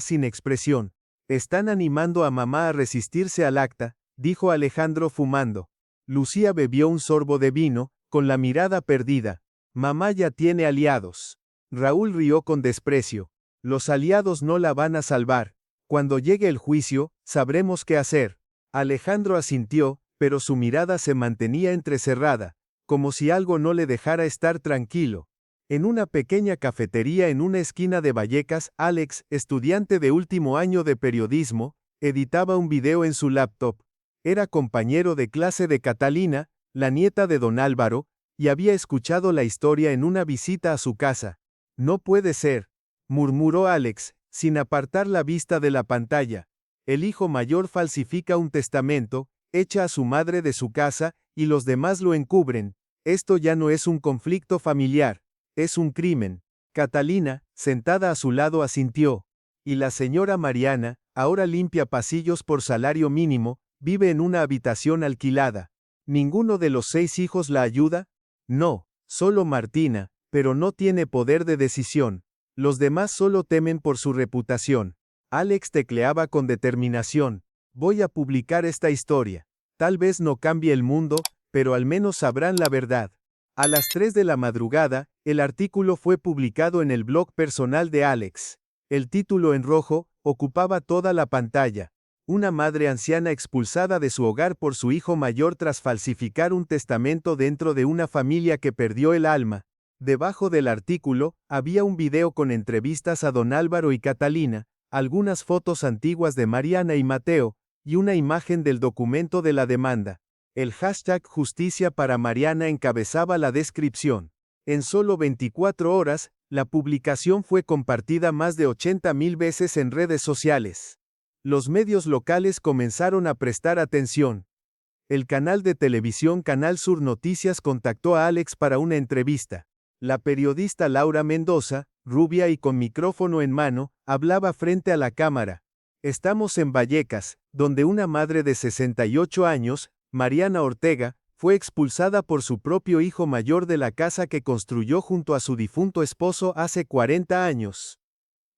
A: sin expresión. Están animando a mamá a resistirse al acta, dijo Alejandro fumando. Lucía bebió un sorbo de vino, con la mirada perdida. Mamá ya tiene aliados. Raúl rió con desprecio. Los aliados no la van a salvar. Cuando llegue el juicio, sabremos qué hacer. Alejandro asintió, pero su mirada se mantenía entrecerrada, como si algo no le dejara estar tranquilo. En una pequeña cafetería en una esquina de Vallecas, Alex, estudiante de último año de periodismo, editaba un video en su laptop. Era compañero de clase de Catalina, la nieta de don Álvaro, y había escuchado la historia en una visita a su casa. No puede ser, murmuró Alex, sin apartar la vista de la pantalla. El hijo mayor falsifica un testamento, echa a su madre de su casa, y los demás lo encubren. Esto ya no es un conflicto familiar, es un crimen. Catalina, sentada a su lado, asintió. Y la señora Mariana, ahora limpia pasillos por salario mínimo, vive en una habitación alquilada. ¿Ninguno de los 6 hijos la ayuda? No, solo Martina, pero no tiene poder de decisión. Los demás solo temen por su reputación. Alex tecleaba con determinación. Voy a publicar esta historia. Tal vez no cambie el mundo, pero al menos sabrán la verdad. A las 3 de la madrugada, el artículo fue publicado en el blog personal de Alex. El título en rojo ocupaba toda la pantalla. Una madre anciana expulsada de su hogar por su hijo mayor tras falsificar un testamento dentro de una familia que perdió el alma. Debajo del artículo, había un video con entrevistas a don Álvaro y Catalina, algunas fotos antiguas de Mariana y Mateo, y una imagen del documento de la demanda. El hashtag Justicia para Mariana encabezaba la descripción. En solo 24 horas, la publicación fue compartida más de 80.000 veces en redes sociales. Los medios locales comenzaron a prestar atención. El canal de televisión Canal Sur Noticias contactó a Alex para una entrevista. La periodista Laura Mendoza, rubia y con micrófono en mano, hablaba frente a la cámara. Estamos en Vallecas, donde una madre de 68 años, Mariana Ortega, Fue expulsada por su propio hijo mayor de la casa que construyó junto a su difunto esposo hace 40 años.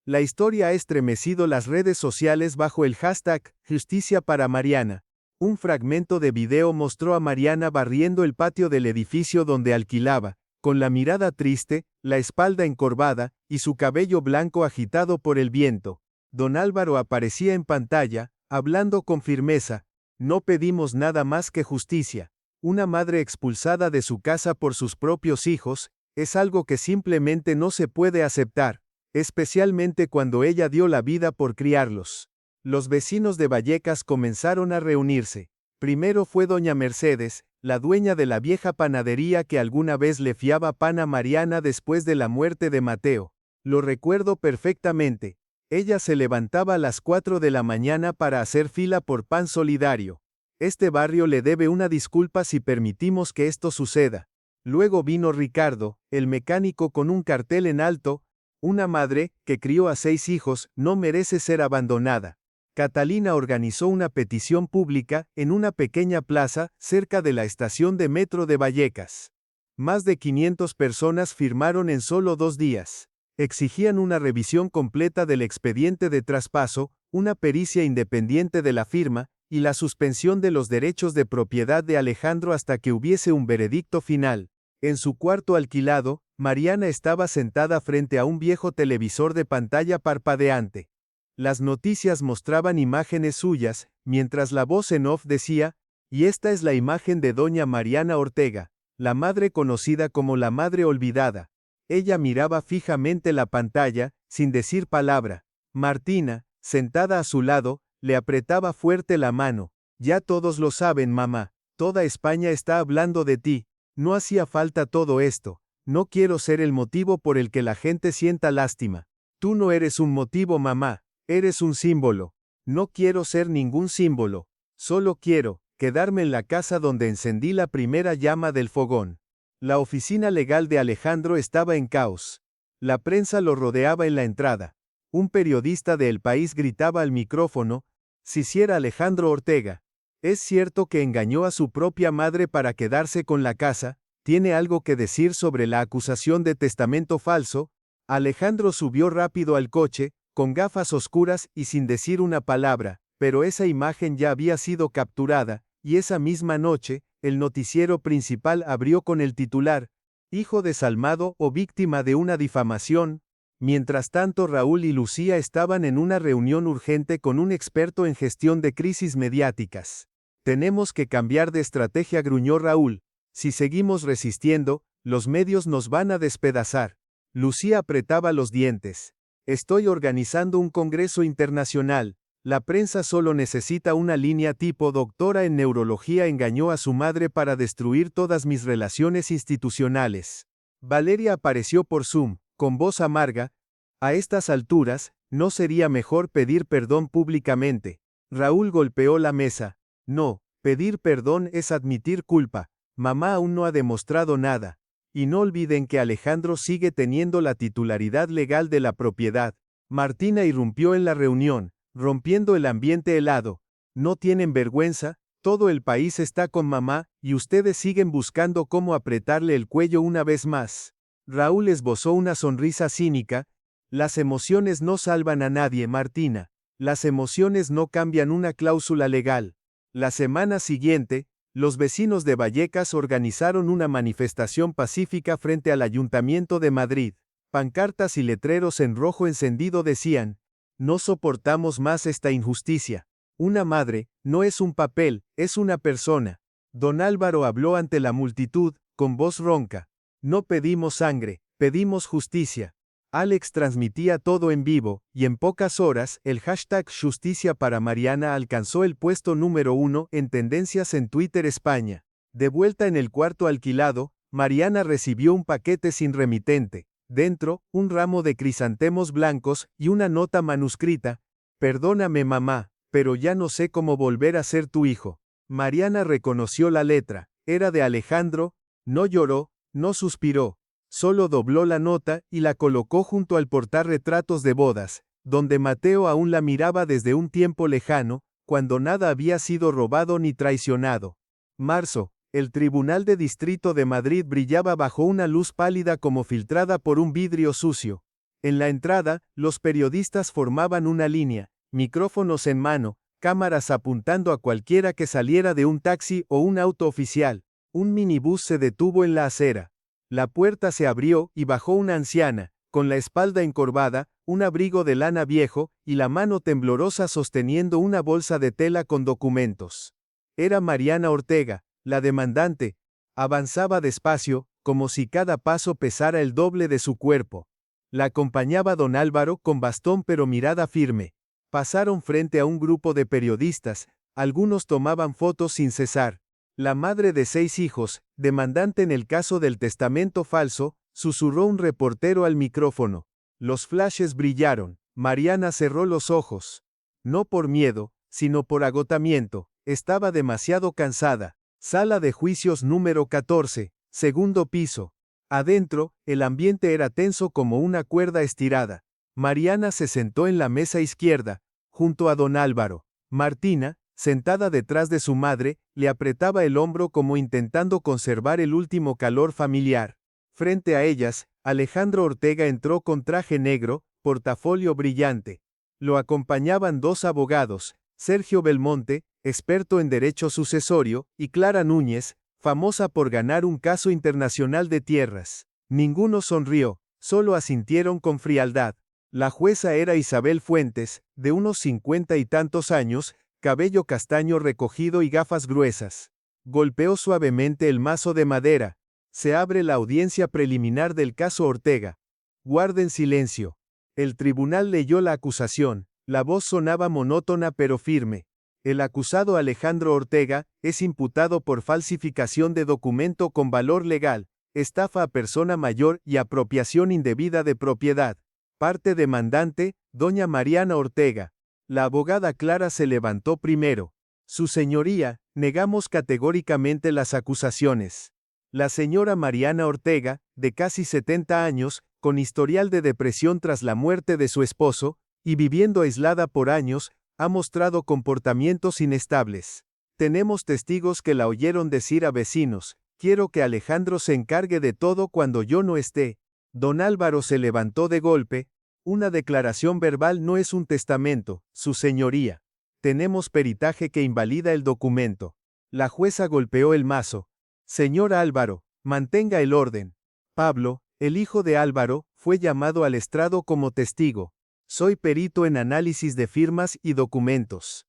A: La historia ha estremecido las redes sociales bajo el hashtag Justicia para Mariana. Un fragmento de video mostró a Mariana barriendo el patio del edificio donde alquilaba, con la mirada triste, la espalda encorvada, y su cabello blanco agitado por el viento. Don Álvaro aparecía en pantalla, hablando con firmeza: no pedimos nada más que justicia. Una madre expulsada de su casa por sus propios hijos, es algo que simplemente no se puede aceptar, especialmente cuando ella dio la vida por criarlos. Los vecinos de Vallecas comenzaron a reunirse. Primero fue doña Mercedes, la dueña de la vieja panadería que alguna vez le fiaba pan a Mariana después de la muerte de Mateo. Lo recuerdo perfectamente. Ella se levantaba a las 4 de la mañana para hacer fila por pan solidario. Este barrio le debe una disculpa si permitimos que esto suceda. Luego vino Ricardo, el mecánico, con un cartel en alto: una madre, que crió a 6 hijos, no merece ser abandonada. Catalina organizó una petición pública en una pequeña plaza cerca de la estación de metro de Vallecas. Más de 500 personas firmaron en solo 2 días. Exigían una revisión completa del expediente de traspaso, una pericia independiente de la firma, y la suspensión de los derechos de propiedad de Alejandro hasta que hubiese un veredicto final. En su cuarto alquilado, Mariana estaba sentada frente a un viejo televisor de pantalla parpadeante. Las noticias mostraban imágenes suyas, mientras la voz en off decía: y esta es la imagen de doña Mariana Ortega, la madre conocida como la Madre Olvidada. Ella miraba fijamente la pantalla, sin decir palabra. Martina, sentada a su lado, le apretaba fuerte la mano. Ya todos lo saben, mamá. Toda España está hablando de ti. No hacía falta todo esto. No quiero ser el motivo por el que la gente sienta lástima. Tú no eres un motivo, mamá. Eres un símbolo. No quiero ser ningún símbolo. Solo quiero quedarme en la casa donde encendí la primera llama del fogón. La oficina legal de Alejandro estaba en caos. La prensa lo rodeaba en la entrada. Un periodista de El País gritaba al micrófono: si era Alejandro Ortega. ¿Es cierto que engañó a su propia madre para quedarse con la casa? ¿Tiene algo que decir sobre la acusación de testamento falso? Alejandro subió rápido al coche, con gafas oscuras y sin decir una palabra, pero esa imagen ya había sido capturada, y esa misma noche, el noticiero principal abrió con el titular: hijo desalmado o víctima de una difamación. Mientras tanto, Raúl y Lucía estaban en una reunión urgente con un experto en gestión de crisis mediáticas. Tenemos que cambiar de estrategia, gruñó Raúl. Si seguimos resistiendo, los medios nos van a despedazar. Lucía apretaba los dientes. Estoy organizando un congreso internacional. La prensa solo necesita una línea tipo: doctora en neurología engañó a su madre para destruir todas mis relaciones institucionales. Valeria apareció por Zoom, con voz amarga: a estas alturas, ¿no sería mejor pedir perdón públicamente? Raúl golpeó la mesa. No, pedir perdón es admitir culpa. Mamá aún no ha demostrado nada. Y no olviden que Alejandro sigue teniendo la titularidad legal de la propiedad. Martina irrumpió en la reunión, rompiendo el ambiente helado. ¿No tienen vergüenza? Todo el país está con mamá, y ustedes siguen buscando cómo apretarle el cuello una vez más. Raúl esbozó una sonrisa cínica. Las emociones no salvan a nadie, Martina. Las emociones no cambian una cláusula legal. La semana siguiente, los vecinos de Vallecas organizaron una manifestación pacífica frente al Ayuntamiento de Madrid. Pancartas y letreros en rojo encendido decían: no soportamos más esta injusticia. Una madre no es un papel, es una persona. Don Álvaro habló ante la multitud, con voz ronca: no pedimos sangre, pedimos justicia. Alex transmitía todo en vivo, y en pocas horas, el hashtag Justicia para Mariana alcanzó el puesto número 1 en tendencias en Twitter España. De vuelta en el cuarto alquilado, Mariana recibió un paquete sin remitente. Dentro, un ramo de crisantemos blancos y una nota manuscrita: perdóname, mamá, pero ya no sé cómo volver a ser tu hijo. Mariana reconoció la letra. Era de Alejandro. No lloró, no suspiró. Solo dobló la nota y la colocó junto al portarretratos de bodas, donde Mateo aún la miraba desde un tiempo lejano, cuando nada había sido robado ni traicionado. Marzo, El Tribunal de Distrito de Madrid brillaba bajo una luz pálida como filtrada por un vidrio sucio. En la entrada, los periodistas formaban una línea, micrófonos en mano, cámaras apuntando a cualquiera que saliera de un taxi o un auto oficial. Un minibús se detuvo en la acera. La puerta se abrió y bajó una anciana, con la espalda encorvada, un abrigo de lana viejo, y la mano temblorosa sosteniendo una bolsa de tela con documentos. Era Mariana Ortega, la demandante. Avanzaba despacio, como si cada paso pesara el doble de su cuerpo. La acompañaba don Álvaro con bastón pero mirada firme. Pasaron frente a un grupo de periodistas, algunos tomaban fotos sin cesar. La madre de 6 hijos, demandante en el caso del testamento falso, susurró un reportero al micrófono. Los flashes brillaron. Mariana cerró los ojos. No por miedo, sino por agotamiento. Estaba demasiado cansada. Sala de juicios número 14, segundo piso. Adentro, el ambiente era tenso como una cuerda estirada. Mariana se sentó en la mesa izquierda, junto a don Álvaro. Martina, sentada detrás de su madre, le apretaba el hombro como intentando conservar el último calor familiar. Frente a ellas, Alejandro Ortega entró con traje negro, portafolio brillante. Lo acompañaban 2 abogados, Sergio Belmonte, experto en derecho sucesorio, y Clara Núñez, famosa por ganar un caso internacional de tierras. Ninguno sonrió, solo asintieron con frialdad. La jueza era Isabel Fuentes, de unos 50 y tantos años, cabello castaño recogido y gafas gruesas. Golpeó suavemente el mazo de madera. Se abre la audiencia preliminar del caso Ortega. Guarden silencio. El tribunal leyó la acusación. La voz sonaba monótona pero firme. El acusado Alejandro Ortega es imputado por falsificación de documento con valor legal, estafa a persona mayor y apropiación indebida de propiedad. Parte demandante, doña Mariana Ortega. La abogada Clara se levantó primero. Su señoría, negamos categóricamente las acusaciones. La señora Mariana Ortega, de casi 70 años, con historial de depresión tras la muerte de su esposo, y viviendo aislada por años, ha mostrado comportamientos inestables. Tenemos testigos que la oyeron decir a vecinos, quiero que Alejandro se encargue de todo cuando yo no esté. Don Álvaro se levantó de golpe. Una declaración verbal no es un testamento, su señoría. Tenemos peritaje que invalida el documento. La jueza golpeó el mazo. Señor Álvaro, mantenga el orden. Pablo, el hijo de Álvaro, fue llamado al estrado como testigo. Soy perito en análisis de firmas y documentos.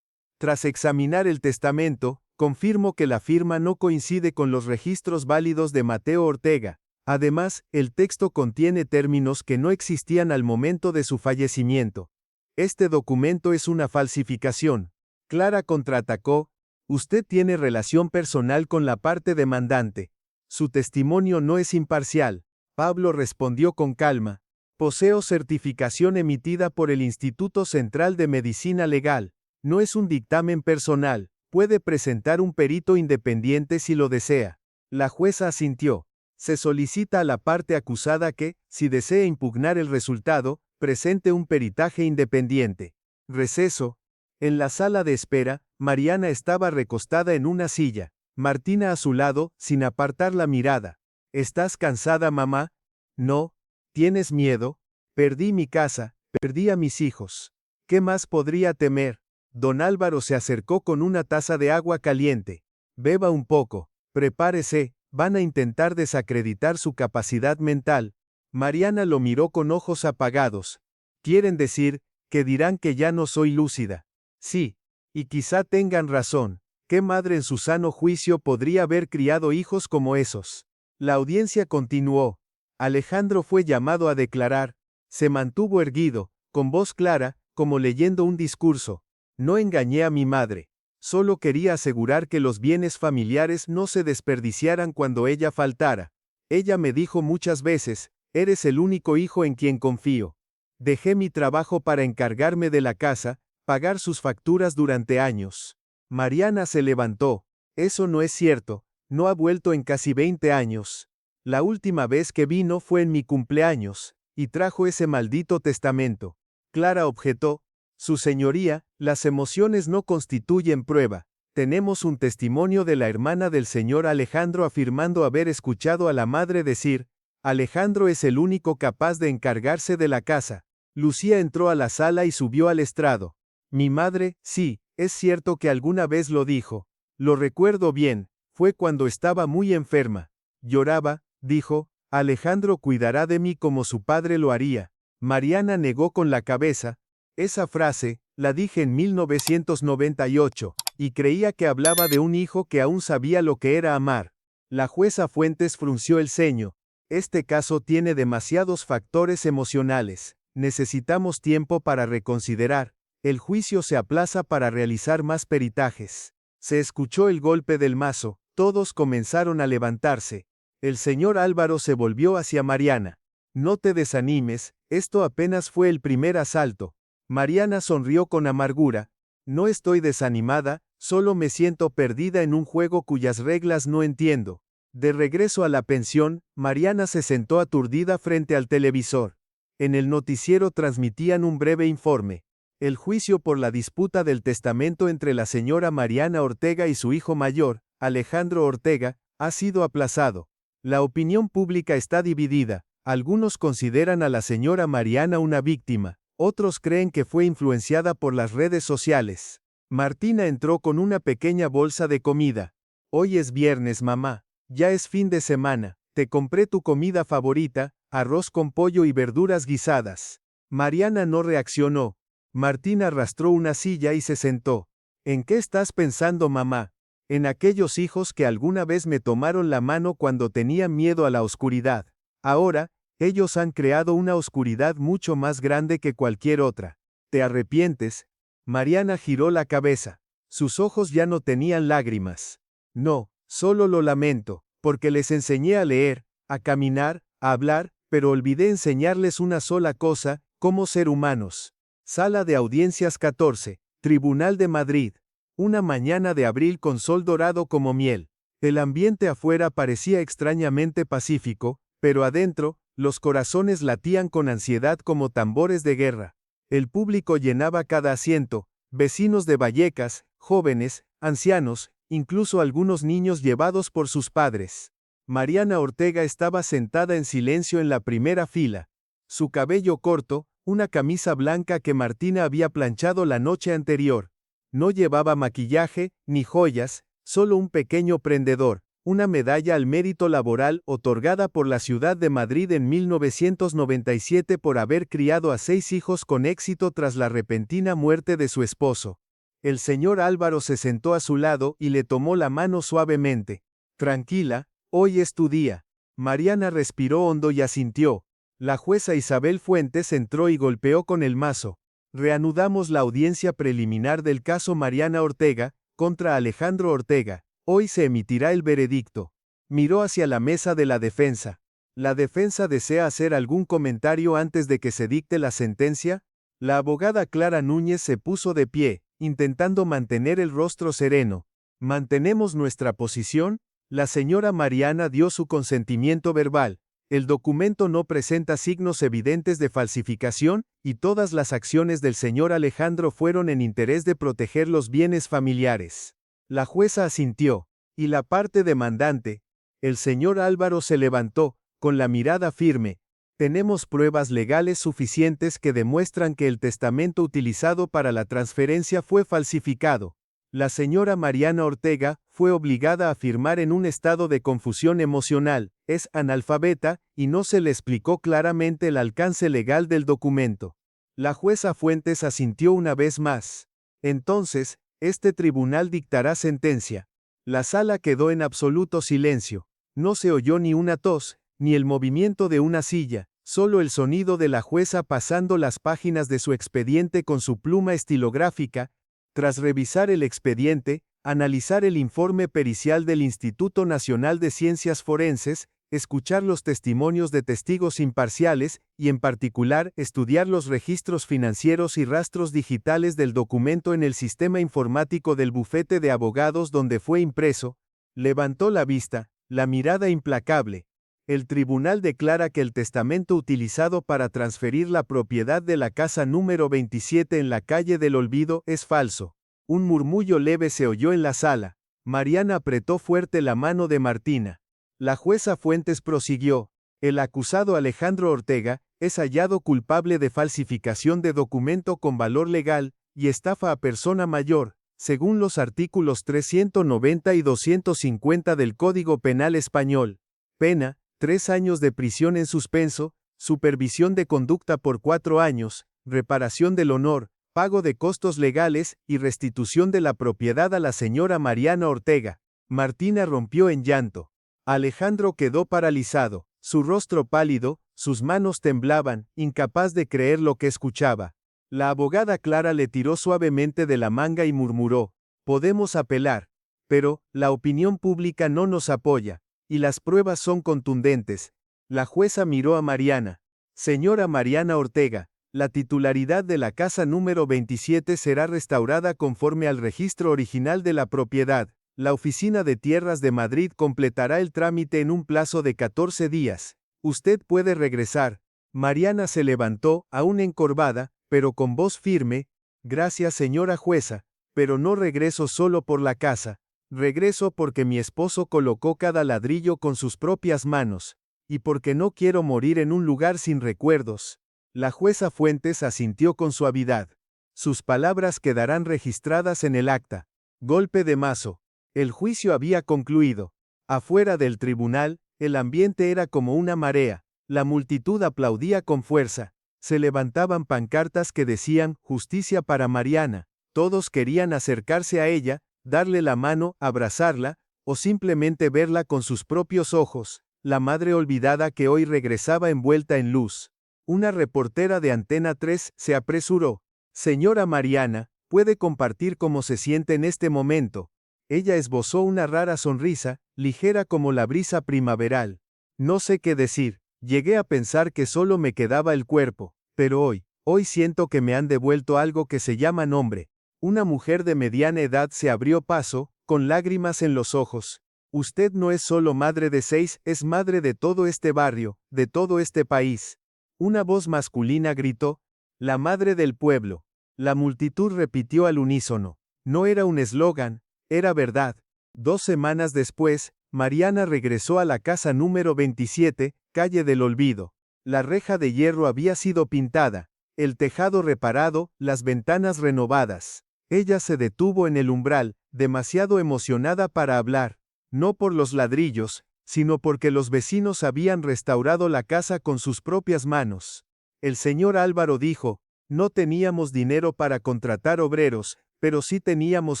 A: Tras examinar el testamento, confirmo que la firma no coincide con los registros válidos de Mateo Ortega. Además, el texto contiene términos que no existían al momento de su fallecimiento. Este documento es una falsificación. Clara contraatacó. Usted tiene relación personal con la parte demandante. Su testimonio no es imparcial. Pablo respondió con calma. Poseo certificación emitida por el Instituto Central de Medicina Legal. No es un dictamen personal. Puede presentar un perito independiente si lo desea. La jueza asintió. Se solicita a la parte acusada que, si desea impugnar el resultado, presente un peritaje independiente. Receso. En la sala de espera, Mariana estaba recostada en una silla. Martina a su lado, sin apartar la mirada. ¿Estás cansada, mamá? No. ¿Tienes miedo? Perdí mi casa, perdí a mis hijos. ¿Qué más podría temer? Don Álvaro se acercó con una taza de agua caliente. Beba un poco. Prepárese, van a intentar desacreditar su capacidad mental. Mariana lo miró con ojos apagados. Quieren decir, que dirán que ya no soy lúcida. Sí. Y quizá tengan razón. ¿Qué madre en su sano juicio podría haber criado hijos como esos? La audiencia continuó. Alejandro fue llamado a declarar. Se mantuvo erguido, con voz clara, como leyendo un discurso. No engañé a mi madre. Solo quería asegurar que los bienes familiares no se desperdiciaran cuando ella faltara. Ella me dijo muchas veces, eres el único hijo en quien confío. Dejé mi trabajo para encargarme de la casa, pagar sus facturas durante años. Mariana se levantó. Eso no es cierto, no ha vuelto en casi 20 años. La última vez que vino fue en mi cumpleaños, y trajo ese maldito testamento. Clara objetó. Su señoría, las emociones no constituyen prueba. Tenemos un testimonio de la hermana del señor Alejandro afirmando haber escuchado a la madre decir: Alejandro es el único capaz de encargarse de la casa. Lucía entró a la sala y subió al estrado. Mi madre, sí, es cierto que alguna vez lo dijo. Lo recuerdo bien, fue cuando estaba muy enferma. Lloraba, dijo: Alejandro cuidará de mí como su padre lo haría. Mariana negó con la cabeza. Esa frase, la dije en 1998, y creía que hablaba de un hijo que aún sabía lo que era amar. La jueza Fuentes frunció el ceño. Este caso tiene demasiados factores emocionales. Necesitamos tiempo para reconsiderar. El juicio se aplaza para realizar más peritajes. Se escuchó el golpe del mazo, todos comenzaron a levantarse. El señor Álvaro se volvió hacia Mariana. No te desanimes, esto apenas fue el primer asalto. Mariana sonrió con amargura. No estoy desanimada, solo me siento perdida en un juego cuyas reglas no entiendo. De regreso a la pensión, Mariana se sentó aturdida frente al televisor. En el noticiero transmitían un breve informe. El juicio por la disputa del testamento entre la señora Mariana Ortega y su hijo mayor, Alejandro Ortega, ha sido aplazado. La opinión pública está dividida. Algunos consideran a la señora Mariana una víctima, otros creen que fue influenciada por las redes sociales. Martina entró con una pequeña bolsa de comida. Hoy es viernes, mamá. Ya es fin de semana. Te compré tu comida favorita, arroz con pollo y verduras guisadas. Mariana no reaccionó. Martina arrastró una silla y se sentó. ¿En qué estás pensando, mamá? En aquellos hijos que alguna vez me tomaron la mano cuando tenía miedo a la oscuridad. Ahora, ellos han creado una oscuridad mucho más grande que cualquier otra. ¿Te arrepientes? Mariana giró la cabeza. Sus ojos ya no tenían lágrimas. No, solo lo lamento, porque les enseñé a leer, a caminar, a hablar, pero olvidé enseñarles una sola cosa: cómo ser humanos. Sala de Audiencias 14, Tribunal de Madrid. Una mañana de abril con sol dorado como miel. El ambiente afuera parecía extrañamente pacífico, pero adentro, los corazones latían con ansiedad como tambores de guerra. El público llenaba cada asiento, vecinos de Vallecas, jóvenes, ancianos, incluso algunos niños llevados por sus padres. Mariana Ortega estaba sentada en silencio en la primera fila. Su cabello corto, una camisa blanca que Martina había planchado la noche anterior. No llevaba maquillaje, ni joyas, solo un pequeño prendedor, una medalla al mérito laboral otorgada por la ciudad de Madrid en 1997 por haber criado a 6 hijos con éxito tras la repentina muerte de su esposo. El señor Álvaro se sentó a su lado y le tomó la mano suavemente. Tranquila, hoy es tu día. Mariana respiró hondo y asintió. La jueza Isabel Fuentes entró y golpeó con el mazo. Reanudamos la audiencia preliminar del caso Mariana Ortega, contra Alejandro Ortega. Hoy se emitirá el veredicto. Miró hacia la mesa de la defensa. ¿La defensa desea hacer algún comentario antes de que se dicte la sentencia? La abogada Clara Núñez se puso de pie, intentando mantener el rostro sereno. ¿Mantenemos nuestra posición? La señora Mariana dio su consentimiento verbal. El documento no presenta signos evidentes de falsificación, y todas las acciones del señor Alejandro fueron en interés de proteger los bienes familiares. La jueza asintió. ¿Y la parte demandante? El señor Álvaro se levantó, con la mirada firme. Tenemos pruebas legales suficientes que demuestran que el testamento utilizado para la transferencia fue falsificado. La señora Mariana Ortega fue obligada a firmar en un estado de confusión emocional, es analfabeta, y no se le explicó claramente el alcance legal del documento. La jueza Fuentes asintió una vez más. Entonces, este tribunal dictará sentencia. La sala quedó en absoluto silencio. No se oyó ni una tos, ni el movimiento de una silla, solo el sonido de la jueza pasando las páginas de su expediente con su pluma estilográfica. Tras revisar el expediente, analizar el informe pericial del Instituto Nacional de Ciencias Forenses, escuchar los testimonios de testigos imparciales, y en particular estudiar los registros financieros y rastros digitales del documento en el sistema informático del bufete de abogados donde fue impreso, levantó la vista, la mirada implacable. El tribunal declara que el testamento utilizado para transferir la propiedad de la casa número 27 en la calle del Olvido es falso. Un murmullo leve se oyó en la sala. Mariana apretó fuerte la mano de Martina. La jueza Fuentes prosiguió. El acusado Alejandro Ortega es hallado culpable de falsificación de documento con valor legal y estafa a persona mayor, según los artículos 390 y 250 del Código Penal Español. Pena: 3 años de prisión en suspenso, supervisión de conducta por 4 años, reparación del honor, pago de costos legales y restitución de la propiedad a la señora Mariana Ortega. Martina rompió en llanto. Alejandro quedó paralizado, su rostro pálido, sus manos temblaban, incapaz de creer lo que escuchaba. La abogada Clara le tiró suavemente de la manga y murmuró: podemos apelar, pero la opinión pública no nos apoya, y las pruebas son contundentes. La jueza miró a Mariana. Señora Mariana Ortega, la titularidad de la casa número 27 será restaurada conforme al registro original de la propiedad. La Oficina de Tierras de Madrid completará el trámite en un plazo de 14 días. Usted puede regresar. Mariana se levantó, aún encorvada, pero con voz firme. Gracias, señora jueza, pero no regreso solo por la casa. Regreso porque mi esposo colocó cada ladrillo con sus propias manos, y porque no quiero morir en un lugar sin recuerdos. La jueza Fuentes asintió con suavidad. Sus palabras quedarán registradas en el acta. Golpe de mazo. El juicio había concluido. Afuera del tribunal, el ambiente era como una marea. La multitud aplaudía con fuerza. Se levantaban pancartas que decían: justicia para Mariana. Todos querían acercarse a ella, darle la mano, abrazarla, o simplemente verla con sus propios ojos, la madre olvidada que hoy regresaba envuelta en luz. Una reportera de Antena 3 se apresuró. Señora Mariana, ¿puede compartir cómo se siente en este momento? Ella esbozó una rara sonrisa, ligera como la brisa primaveral. No sé qué decir, llegué a pensar que solo me quedaba el cuerpo, pero hoy siento que me han devuelto algo que se llama nombre. Una mujer de mediana edad se abrió paso, con lágrimas en los ojos. Usted no es solo madre de 6, es madre de todo este barrio, de todo este país. Una voz masculina gritó: la madre del pueblo. La multitud repitió al unísono. No era un eslogan, era verdad. 2 semanas después, Mariana regresó a la casa número 27, calle del Olvido. La reja de hierro había sido pintada, el tejado reparado, las ventanas renovadas. Ella se detuvo en el umbral, demasiado emocionada para hablar, no por los ladrillos, sino porque los vecinos habían restaurado la casa con sus propias manos. El señor Álvaro dijo: no teníamos dinero para contratar obreros, pero sí teníamos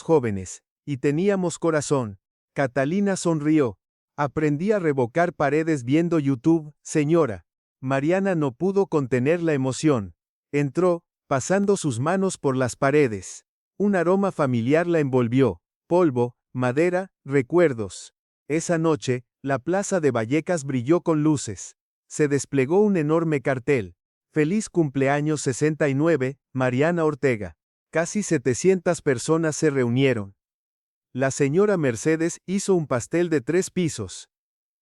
A: jóvenes, y teníamos corazón. Catalina sonrió. Aprendí a revocar paredes viendo YouTube, señora. Mariana no pudo contener la emoción. Entró, pasando sus manos por las paredes. Un aroma familiar la envolvió: polvo, madera, recuerdos. Esa noche, la plaza de Vallecas brilló con luces. Se desplegó un enorme cartel: Feliz cumpleaños 69, Mariana Ortega. Casi 700 personas se reunieron. La señora Mercedes hizo un pastel de 3 pisos.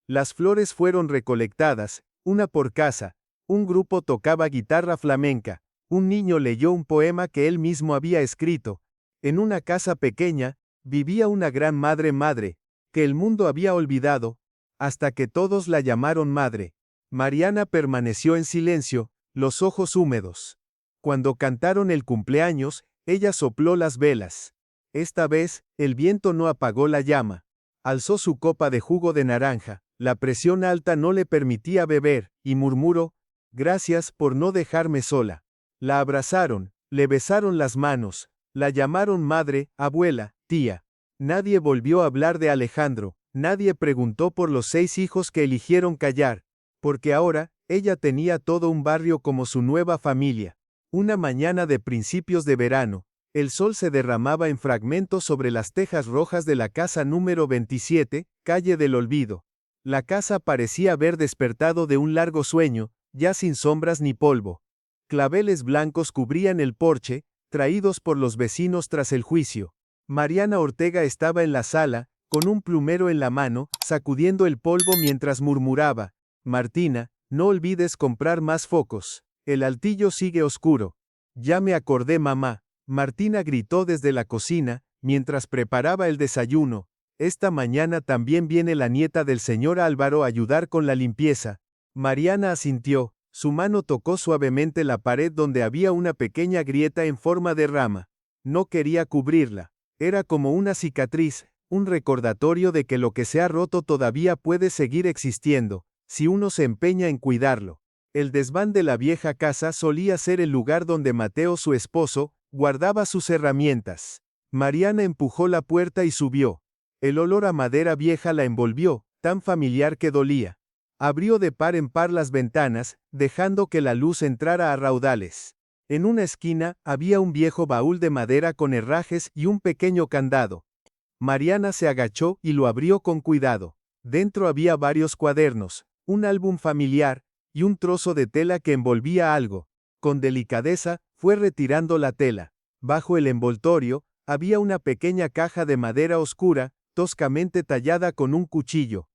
A: Las flores fueron recolectadas, una por casa. Un grupo tocaba guitarra flamenca. Un niño leyó un poema que él mismo había escrito. En una casa pequeña, vivía una gran madre, que el mundo había olvidado, hasta que todos la llamaron madre. Mariana permaneció en silencio, los ojos húmedos. Cuando cantaron el cumpleaños, ella sopló las velas. Esta vez, el viento no apagó la llama. Alzó su copa de jugo de naranja, la presión alta no le permitía beber, y murmuró: gracias por no dejarme sola. La abrazaron, le besaron las manos, la llamaron madre, abuela, tía. Nadie volvió a hablar de Alejandro, nadie preguntó por los 6 hijos que eligieron callar, porque ahora, ella tenía todo un barrio como su nueva familia. Una mañana de principios de verano, el sol se derramaba en fragmentos sobre las tejas rojas de la casa número 27, calle del Olvido. La casa parecía haber despertado de un largo sueño, ya sin sombras ni polvo. Claveles blancos cubrían el porche, traídos por los vecinos tras el juicio. Mariana Ortega estaba en la sala, con un plumero en la mano, sacudiendo el polvo mientras murmuraba: Martina, no olvides comprar más focos. El altillo sigue oscuro. Ya me acordé, mamá. Martina gritó desde la cocina, mientras preparaba el desayuno. Esta mañana también viene la nieta del señor Álvaro a ayudar con la limpieza. Mariana asintió, su mano tocó suavemente la pared donde había una pequeña grieta en forma de rama. No quería cubrirla. Era como una cicatriz, un recordatorio de que lo que se ha roto todavía puede seguir existiendo, si uno se empeña en cuidarlo. El desván de la vieja casa solía ser el lugar donde Mateo, su esposo, guardaba sus herramientas. Mariana empujó la puerta y subió. El olor a madera vieja la envolvió, tan familiar que dolía. Abrió de par en par las ventanas, dejando que la luz entrara a raudales. En una esquina había un viejo baúl de madera con herrajes y un pequeño candado. Mariana se agachó y lo abrió con cuidado. Dentro había varios cuadernos, un álbum familiar, y un trozo de tela que envolvía algo. Con delicadeza, fue retirando la tela. Bajo el envoltorio, había una pequeña caja de madera oscura, toscamente tallada con un cuchillo.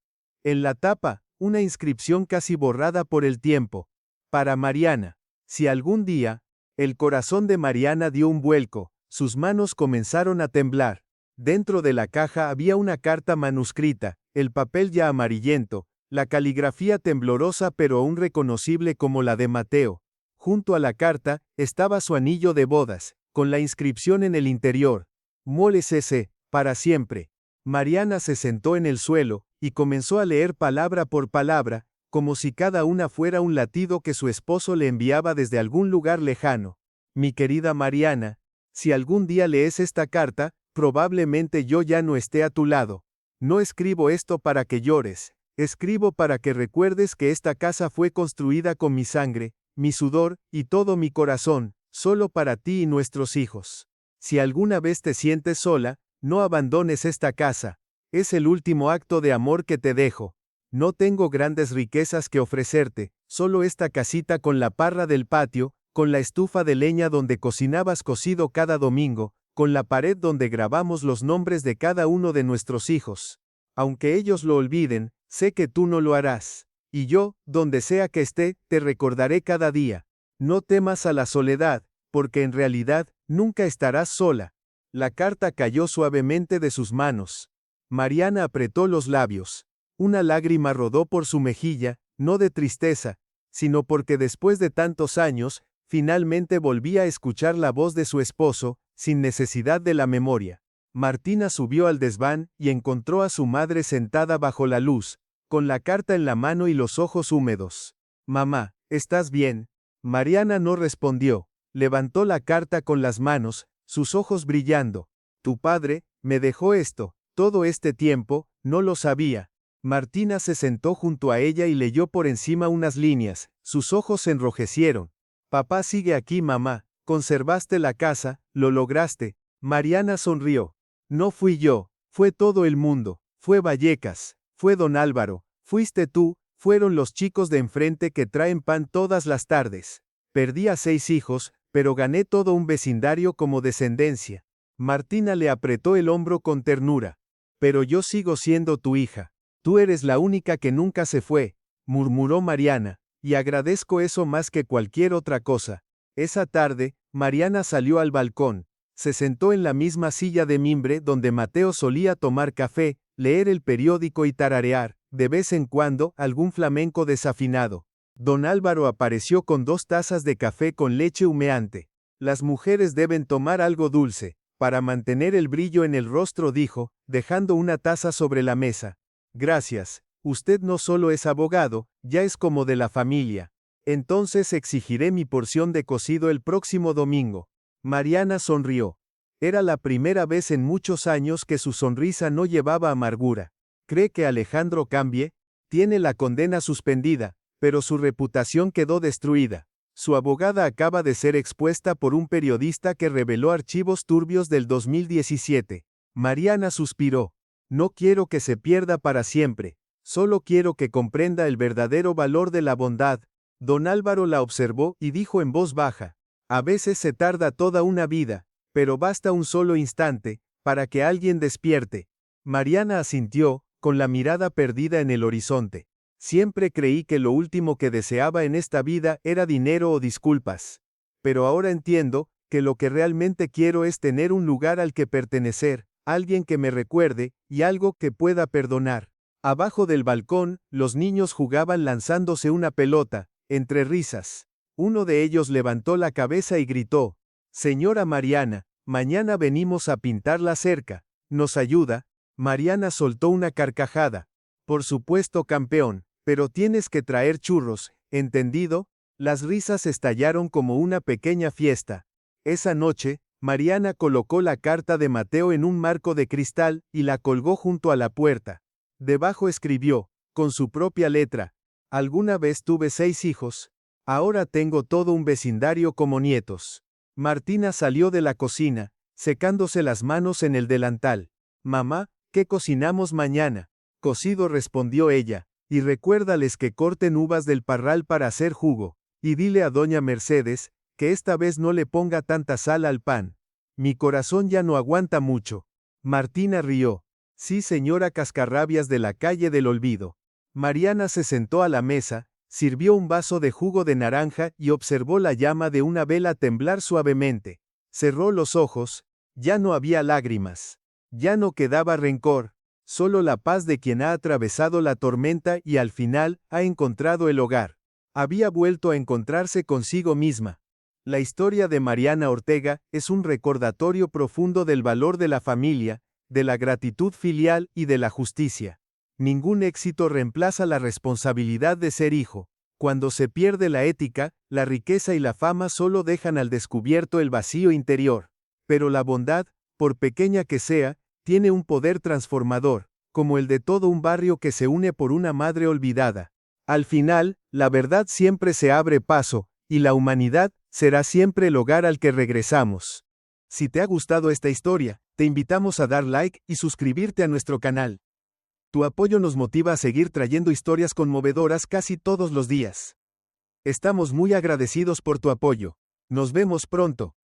A: En la tapa, una inscripción casi borrada por el tiempo. Para Mariana. Si algún día, el corazón de Mariana dio un vuelco, sus manos comenzaron a temblar. Dentro de la caja había una carta manuscrita, el papel ya amarillento, la caligrafía temblorosa pero aún reconocible como la de Mateo. Junto a la carta, estaba su anillo de bodas, con la inscripción en el interior. Moles ese, para siempre. Mariana se sentó en el suelo, y comenzó a leer palabra por palabra, como si cada una fuera un latido que su esposo le enviaba desde algún lugar lejano. Mi querida Mariana, si algún día lees esta carta, probablemente yo ya no esté a tu lado. No escribo esto para que llores, escribo para que recuerdes que esta casa fue construida con mi sangre, mi sudor, y todo mi corazón, solo para ti y nuestros hijos. Si alguna vez te sientes sola, no abandones esta casa. Es el último acto de amor que te dejo. No tengo grandes riquezas que ofrecerte, solo esta casita con la parra del patio, con la estufa de leña donde cocinabas cocido cada domingo, con la pared donde grabamos los nombres de cada uno de nuestros hijos. Aunque ellos lo olviden, sé que tú no lo harás. Y yo, donde sea que esté, te recordaré cada día. No temas a la soledad, porque en realidad, nunca estarás sola. La carta cayó suavemente de sus manos. Mariana apretó los labios. Una lágrima rodó por su mejilla, no de tristeza, sino porque después de tantos años, finalmente volvía a escuchar la voz de su esposo, sin necesidad de la memoria. Martina subió al desván y encontró a su madre sentada bajo la luz, con la carta en la mano y los ojos húmedos. Mamá, ¿estás bien? Mariana no respondió. Levantó la carta con las manos, sus ojos brillando. Tu padre, me dejó esto, todo este tiempo, no lo sabía. Martina se sentó junto a ella y leyó por encima unas líneas, sus ojos se enrojecieron. Papá sigue aquí, mamá, conservaste la casa, lo lograste. Mariana sonrió. No fui yo, fue todo el mundo, fue Vallecas, fue don Álvaro, fuiste tú, fueron los chicos de enfrente que traen pan todas las tardes. Perdí a 6 hijos, pero gané todo un vecindario como descendencia. Martina le apretó el hombro con ternura. Pero yo sigo siendo tu hija. Tú eres la única que nunca se fue, murmuró Mariana, y agradezco eso más que cualquier otra cosa. Esa tarde, Mariana salió al balcón. Se sentó en la misma silla de mimbre donde Mateo solía tomar café, leer el periódico y tararear, de vez en cuando, algún flamenco desafinado. Don Álvaro apareció con 2 tazas de café con leche humeante. Las mujeres deben tomar algo dulce, para mantener el brillo en el rostro, dijo, dejando una taza sobre la mesa. Gracias, usted no solo es abogado, ya es como de la familia. Entonces exigiré mi porción de cocido el próximo domingo. Mariana sonrió. Era la primera vez en muchos años que su sonrisa no llevaba amargura. ¿Cree que Alejandro cambie? Tiene la condena suspendida, pero su reputación quedó destruida. Su abogada acaba de ser expuesta por un periodista que reveló archivos turbios del 2017. Mariana suspiró. No quiero que se pierda para siempre. Solo quiero que comprenda el verdadero valor de la bondad. Don Álvaro la observó y dijo en voz baja. A veces se tarda toda una vida, pero basta un solo instante, para que alguien despierte. Mariana asintió, con la mirada perdida en el horizonte. Siempre creí que lo último que deseaba en esta vida era dinero o disculpas. Pero ahora entiendo, que lo que realmente quiero es tener un lugar al que pertenecer, alguien que me recuerde, y algo que pueda perdonar. Abajo del balcón, los niños jugaban lanzándose una pelota, entre risas. Uno de ellos levantó la cabeza y gritó: «Señora Mariana, mañana venimos a pintar la cerca. ¿Nos ayuda?». Mariana soltó una carcajada. «Por supuesto, campeón, pero tienes que traer churros, ¿entendido?». Las risas estallaron como una pequeña fiesta. Esa noche, Mariana colocó la carta de Mateo en un marco de cristal y la colgó junto a la puerta. Debajo escribió, con su propia letra: «Alguna vez tuve 6 hijos. Ahora tengo todo un vecindario como nietos». Martina salió de la cocina, secándose las manos en el delantal. «Mamá, ¿qué cocinamos mañana?». «Cocido», respondió ella, «y recuérdales que corten uvas del parral para hacer jugo. Y dile a doña Mercedes que esta vez no le ponga tanta sal al pan. Mi corazón ya no aguanta mucho». Martina rió. «Sí, señora Cascarrabias de la calle del olvido». Mariana se sentó a la mesa, sirvió un vaso de jugo de naranja y observó la llama de una vela temblar suavemente. Cerró los ojos. Ya no había lágrimas. Ya no quedaba rencor. Solo la paz de quien ha atravesado la tormenta y al final ha encontrado el hogar. Había vuelto a encontrarse consigo misma. La historia de Mariana Ortega es un recordatorio profundo del valor de la familia, de la gratitud filial y de la justicia. Ningún éxito reemplaza la responsabilidad de ser hijo. Cuando se pierde la ética, la riqueza y la fama solo dejan al descubierto el vacío interior. Pero la bondad, por pequeña que sea, tiene un poder transformador, como el de todo un barrio que se une por una madre olvidada. Al final, la verdad siempre se abre paso, y la humanidad será siempre el hogar al que regresamos. Si te ha gustado esta historia, te invitamos a dar like y suscribirte a nuestro canal. Tu apoyo nos motiva a seguir trayendo historias conmovedoras casi todos los días. Estamos muy agradecidos por tu apoyo. Nos vemos pronto.